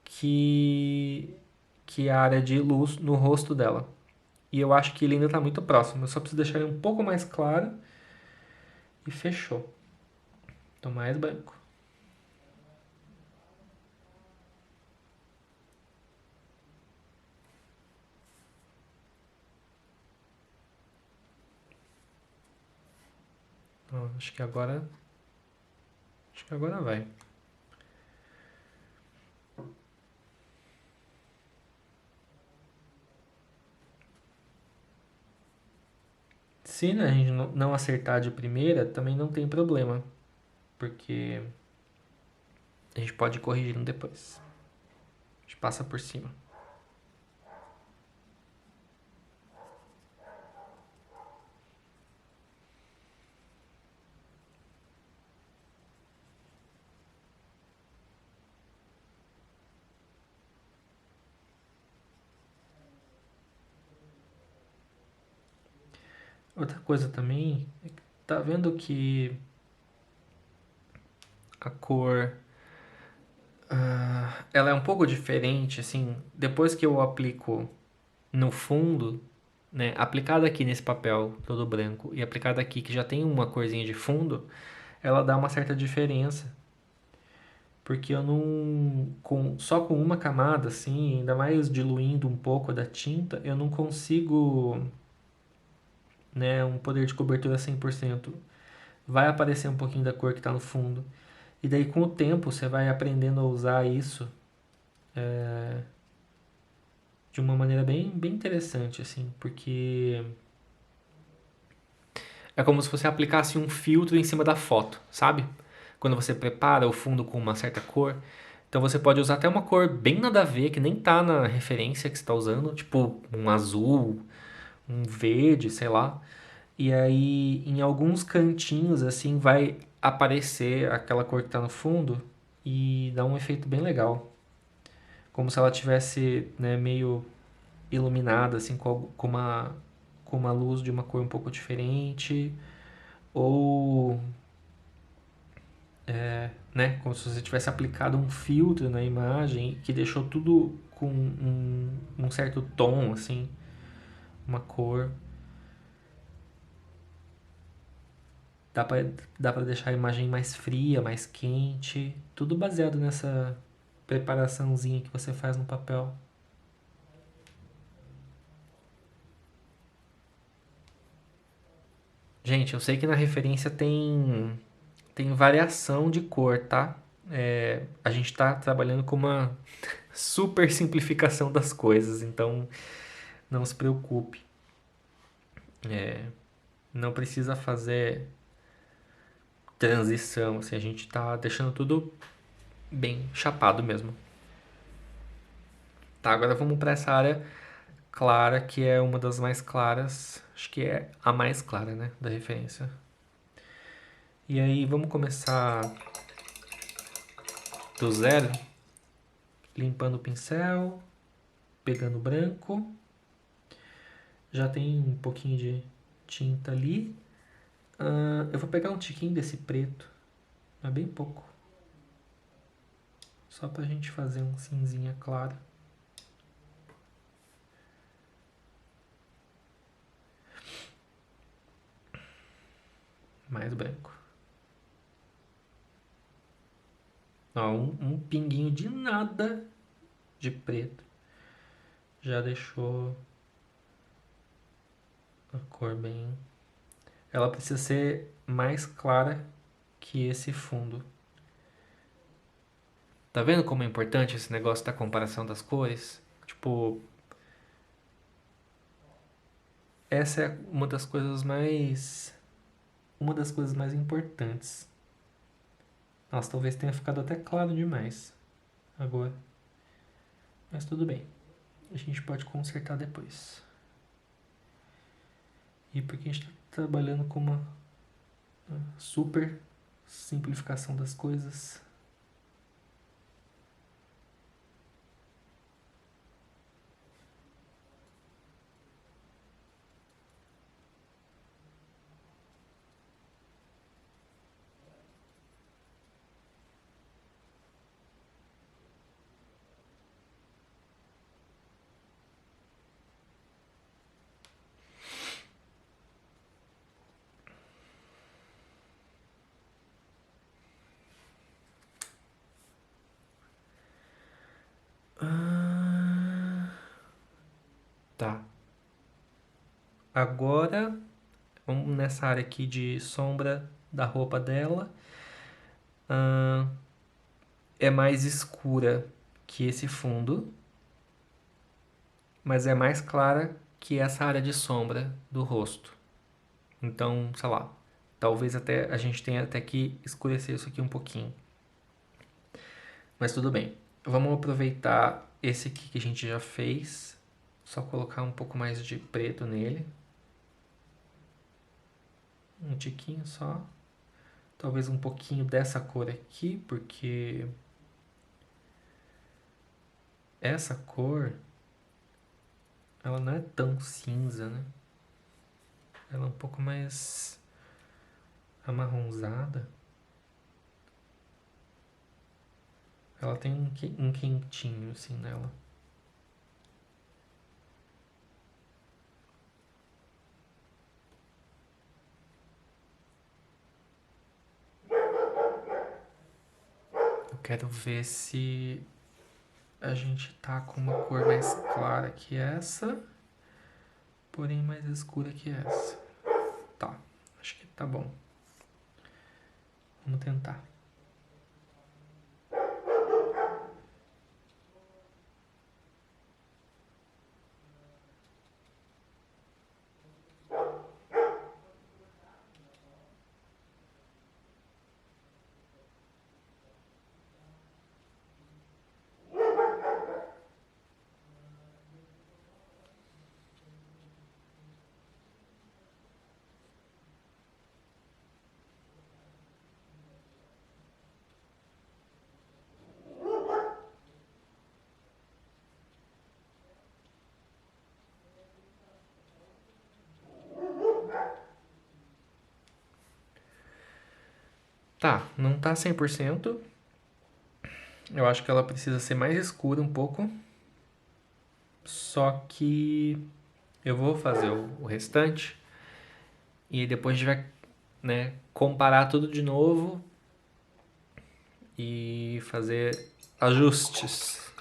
que a área de luz no rosto dela. E eu acho que ele ainda tá muito próximo. Eu só preciso deixar ele um pouco mais claro e fechou. Então mais branco. Ó, acho que agora vai. Se a gente não acertar de primeira, também não tem problema. porque a gente pode ir corrigindo depois. A gente passa por cima. Outra coisa também, tá vendo que a cor ela é um pouco diferente, assim, depois que eu aplico no fundo, né, aplicada aqui nesse papel todo branco e aplicada aqui que já tem uma corzinha de fundo, ela dá uma certa diferença. Porque eu não. Só com uma camada, assim, ainda mais diluindo um pouco da tinta, eu não consigo, né, um poder de cobertura 100%. Vai aparecer um pouquinho da cor que está no fundo. E daí, com o tempo, você vai aprendendo a usar isso de uma maneira bem interessante, assim, porque é como se você aplicasse um filtro em cima da foto, sabe? Quando você prepara o fundo com uma certa cor. Então você pode usar até uma cor bem nada a ver, que nem tá na referência que você está usando, tipo um azul, um verde, sei lá. E aí em alguns cantinhos assim vai aparecer aquela cor que tá no fundo e dá um efeito bem legal. Como se ela tivesse, né, meio iluminada assim com uma luz de uma cor um pouco diferente ou né, como se você tivesse aplicado um filtro na imagem que deixou tudo com um certo tom, assim, uma cor. Dá pra, dá pra deixar a imagem mais fria, mais quente, tudo baseado nessa preparaçãozinha que você faz no papel. Gente, eu sei que na referência tem variação de cor, tá? A gente tá trabalhando com uma super simplificação das coisas, então não se preocupe. Não precisa fazer transição, assim, a gente tá deixando tudo bem chapado mesmo. Tá, agora vamos para essa área clara, que é uma das mais claras, acho que é a mais clara, né, da referência. E aí vamos começar do zero, limpando o pincel, pegando branco. Já tem um pouquinho de tinta ali. Eu vou pegar um tiquinho desse preto, mas bem pouco. Só pra gente fazer um cinzinha claro. Mais branco. Ó, um pinguinho de nada de preto já deixou a cor bem. Ela precisa ser mais clara que esse fundo. Tá vendo como é importante esse negócio da comparação das cores? Tipo, essa é uma das coisas mais importantes. Nossa, talvez tenha ficado até claro demais agora. Mas tudo bem. A gente pode consertar depois. E porque a gente está trabalhando com uma super simplificação das coisas. Tá. Agora, vamos nessa área aqui de sombra da roupa dela. É mais escura que esse fundo, mas é mais clara que essa área de sombra do rosto. Então, sei lá, Talvez até a gente tenha até que escurecer isso aqui um pouquinho. Mas tudo bem. Vamos aproveitar esse aqui que a gente já fez. Só colocar um pouco mais de preto nele. Um tiquinho só. Talvez um pouquinho dessa cor aqui, porque essa cor ela não é tão cinza, né? Ela é um pouco mais amarronzada. Ela tem um quentinho assim nela. Eu quero ver se a gente tá com uma cor mais clara que essa, porém mais escura que essa. Tá, acho que tá bom. Vamos tentar. Tá, não tá 100%. Eu acho que ela precisa ser mais escura um pouco. Só que eu vou fazer o restante e depois a gente vai, né, comparar tudo de novo e fazer ajustes.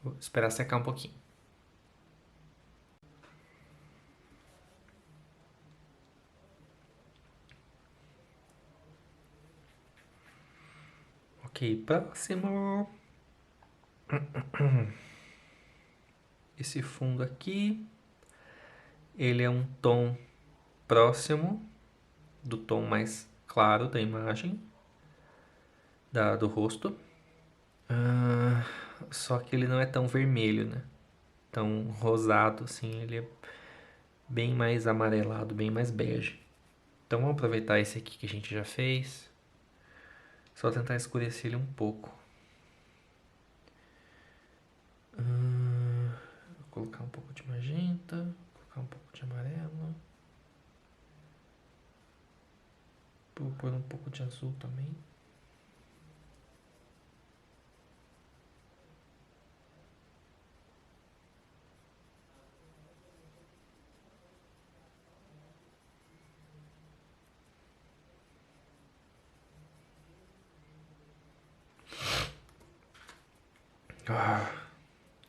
Vou esperar secar um pouquinho. Ok, próximo. Esse fundo aqui, ele é um tom próximo do tom mais claro da imagem, do rosto. Só que ele não é tão vermelho, né? Tão rosado assim, ele é bem mais amarelado, bem mais bege. Então vamos aproveitar esse aqui que a gente já fez. Só tentar escurecer ele um pouco. Vou colocar um pouco de magenta, colocar um pouco de amarelo. Vou pôr um pouco de azul também.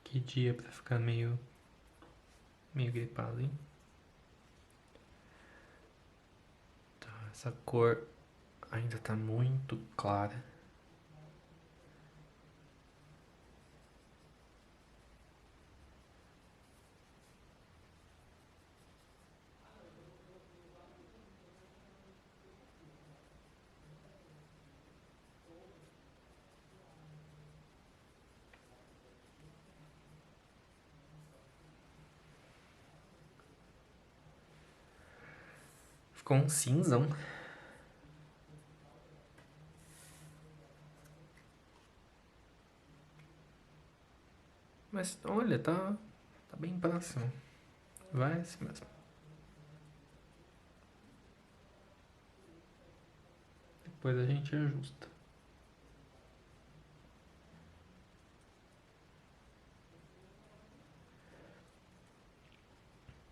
Que dia pra ficar meio gripado, hein? Tá, essa cor ainda tá muito clara. Ficou um cinzão. Mas olha, tá bem próximo. Vai assim mesmo. Depois a gente ajusta.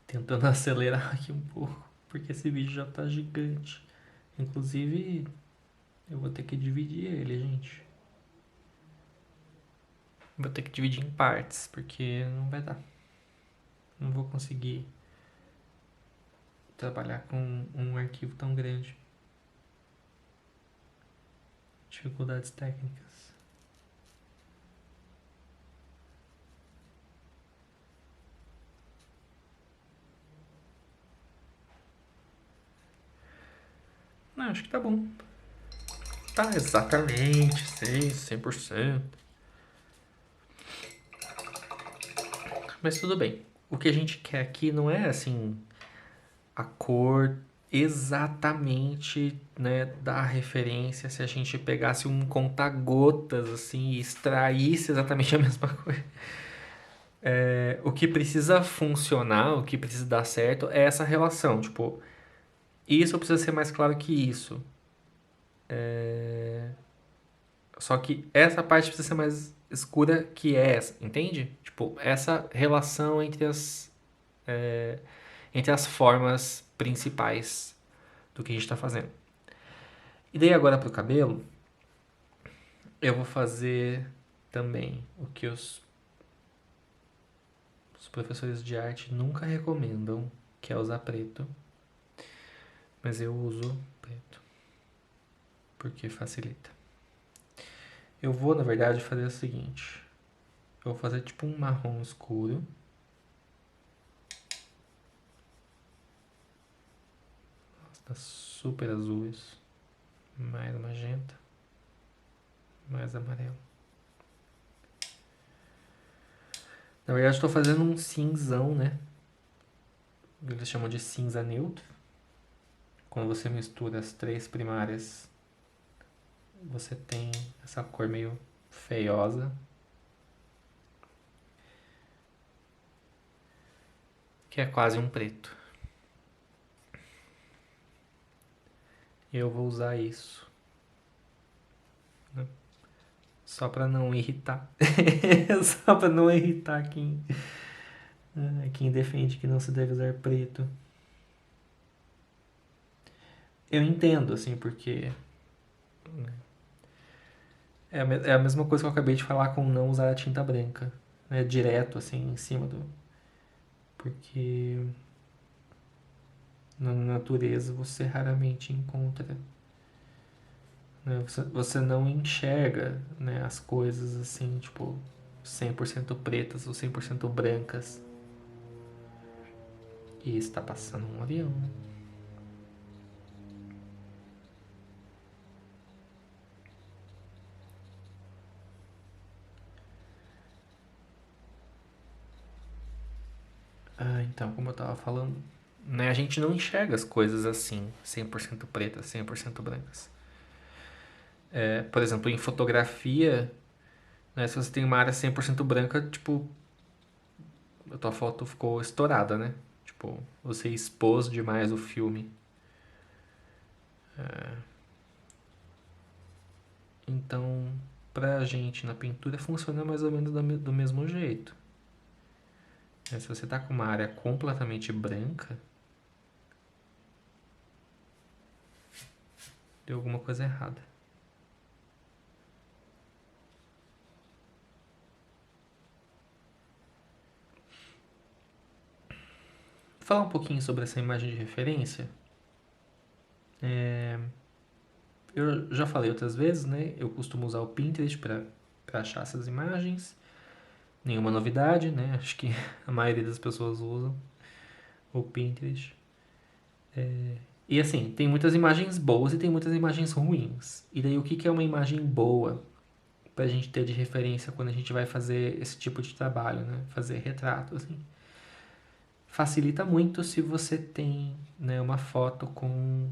Tentando acelerar aqui um pouco, porque esse vídeo já tá gigante. Inclusive, eu vou ter que dividir ele, gente. Vou ter que dividir em partes, porque não vai dar. Não vou conseguir trabalhar com um arquivo tão grande. Dificuldades técnicas. Não, acho que tá bom. Tá, exatamente, sim, 100%. Mas tudo bem. O que a gente quer aqui não é assim a cor exatamente, né, da referência. Se a gente pegasse um conta-gotas assim e extraísse exatamente a mesma coisa. O que precisa funcionar, o que precisa dar certo é essa relação. Tipo, isso precisa ser mais claro que isso. Só que essa parte precisa ser mais escura que essa, entende? Tipo, essa relação entre as formas principais do que a gente está fazendo. E daí agora pro cabelo, eu vou fazer também o que os professores de arte nunca recomendam, que é usar preto. Mas eu uso preto, porque facilita. Eu vou, na verdade, fazer o seguinte. Eu vou fazer tipo um marrom escuro. Nossa, tá super azul isso. Mais magenta. Mais amarelo. Na verdade, estou fazendo um cinzão, né? Eles chamam de cinza neutro. Quando você mistura as três primárias, você tem essa cor meio feiosa, que é quase um preto. E eu vou usar isso, né? Só para não irritar. Só para não irritar quem defende que não se deve usar preto. Eu entendo, assim, porque é a mesma coisa que eu acabei de falar com não usar a tinta branca, né? Direto, assim, em cima do. Porque na natureza você raramente encontra, né? Você não enxerga, né, as coisas assim, tipo, 100% pretas ou 100% brancas. E está passando um avião. Ah, então, como eu tava falando, né, a gente não enxerga as coisas assim, 100% pretas, 100% brancas. Por exemplo, em fotografia, né, se você tem uma área 100% branca, tipo, a tua foto ficou estourada, né? Tipo, você expôs demais o filme. Então, pra gente na pintura funciona mais ou menos do mesmo jeito. Se você tá com uma área completamente branca, deu alguma coisa errada. Vou falar um pouquinho sobre essa imagem de referência. Eu já falei outras vezes, né? Eu costumo usar o Pinterest para achar essas imagens. Nenhuma novidade, né? Acho que a maioria das pessoas usam o Pinterest. E assim, tem muitas imagens boas e tem muitas imagens ruins. E daí o que é uma imagem boa pra gente ter de referência quando a gente vai fazer esse tipo de trabalho, né? Fazer retrato, assim. Facilita muito se você tem, né, uma foto com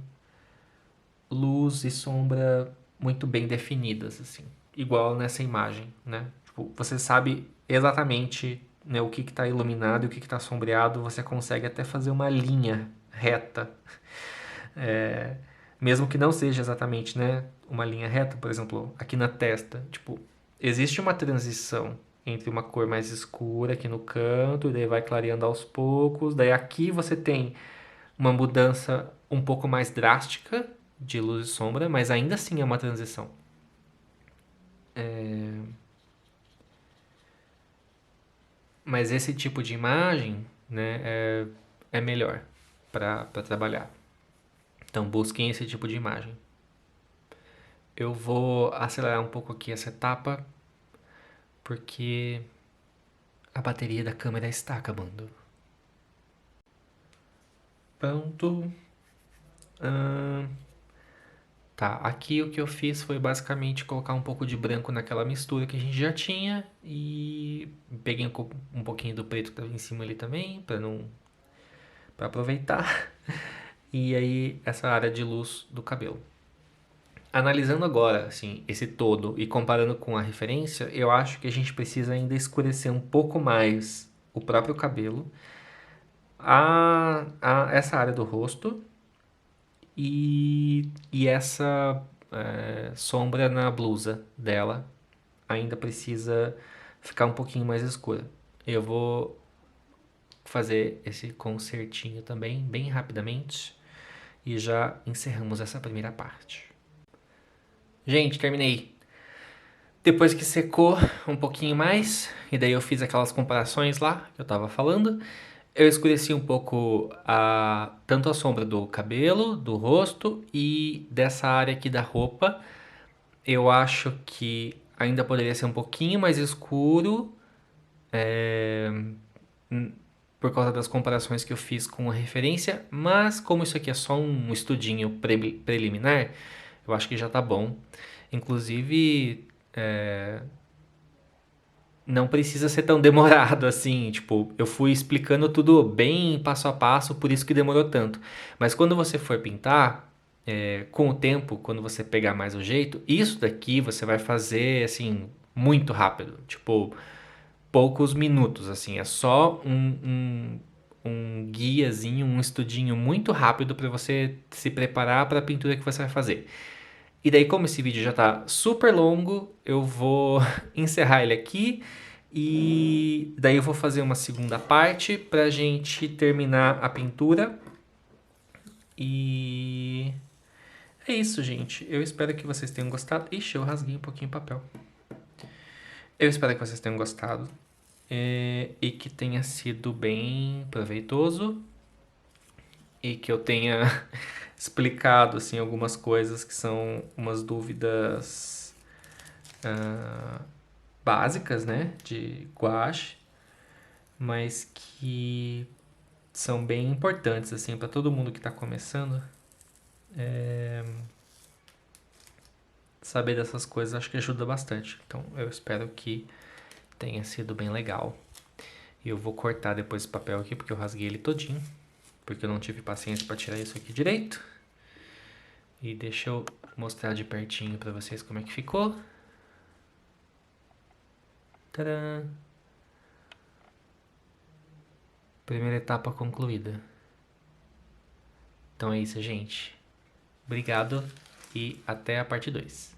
luz e sombra muito bem definidas, assim. Igual nessa imagem, né? Tipo, você sabe exatamente, né, o que está iluminado e o que está sombreado, você consegue até fazer uma linha reta. É, mesmo que não seja exatamente, né, uma linha reta, por exemplo, aqui na testa, tipo, existe uma transição entre uma cor mais escura aqui no canto, e daí vai clareando aos poucos, daí aqui você tem uma mudança um pouco mais drástica de luz e sombra, mas ainda assim é uma transição. Mas esse tipo de imagem, né, é melhor para trabalhar. Então busquem esse tipo de imagem. Eu vou acelerar um pouco aqui essa etapa, porque a bateria da câmera está acabando. Pronto. Ahn, Tá, aqui o que eu fiz foi basicamente colocar um pouco de branco naquela mistura que a gente já tinha e peguei um pouquinho do preto que tava em cima ali também, para aproveitar. E aí essa área de luz do cabelo. Analisando agora, assim, esse todo e comparando com a referência, eu acho que a gente precisa ainda escurecer um pouco mais o próprio cabelo, essa área do rosto e essa sombra na blusa dela ainda precisa ficar um pouquinho mais escura. Eu vou fazer esse concertinho também, bem rapidamente, e já encerramos essa primeira parte. Gente, terminei. Depois que secou um pouquinho mais, e daí eu fiz aquelas comparações lá que eu tava falando, eu escureci um pouco tanto a sombra do cabelo, do rosto e dessa área aqui da roupa. Eu acho que ainda poderia ser um pouquinho mais escuro, por causa das comparações que eu fiz com a referência, mas como isso aqui é só um estudinho preliminar, eu acho que já tá bom. Inclusive, não precisa ser tão demorado assim. Tipo, eu fui explicando tudo bem passo a passo, por isso que demorou tanto. Mas quando você for pintar, com o tempo, quando você pegar mais o jeito, isso daqui você vai fazer assim, muito rápido. Tipo, poucos minutos, assim. É só um guiazinho, um estudinho muito rápido para você se preparar para a pintura que você vai fazer. E daí, como esse vídeo já tá super longo, eu vou encerrar ele aqui e daí eu vou fazer uma segunda parte pra gente terminar a pintura. E é isso, gente. Eu espero que vocês tenham gostado. Ixi, eu rasguei um pouquinho o papel. Eu espero que vocês tenham gostado e que tenha sido bem proveitoso e que eu tenha explicado assim algumas coisas que são umas dúvidas básicas, né, de gouache, mas que são bem importantes assim para todo mundo que está começando. Saber dessas coisas acho que ajuda bastante. Então eu espero que tenha sido bem legal. E eu vou cortar depois esse papel aqui porque eu rasguei ele todinho, porque eu não tive paciência para tirar isso aqui direito. E deixa eu mostrar de pertinho para vocês como é que ficou. Tadã! Primeira etapa concluída. Então é isso, gente. Obrigado e até a parte 2.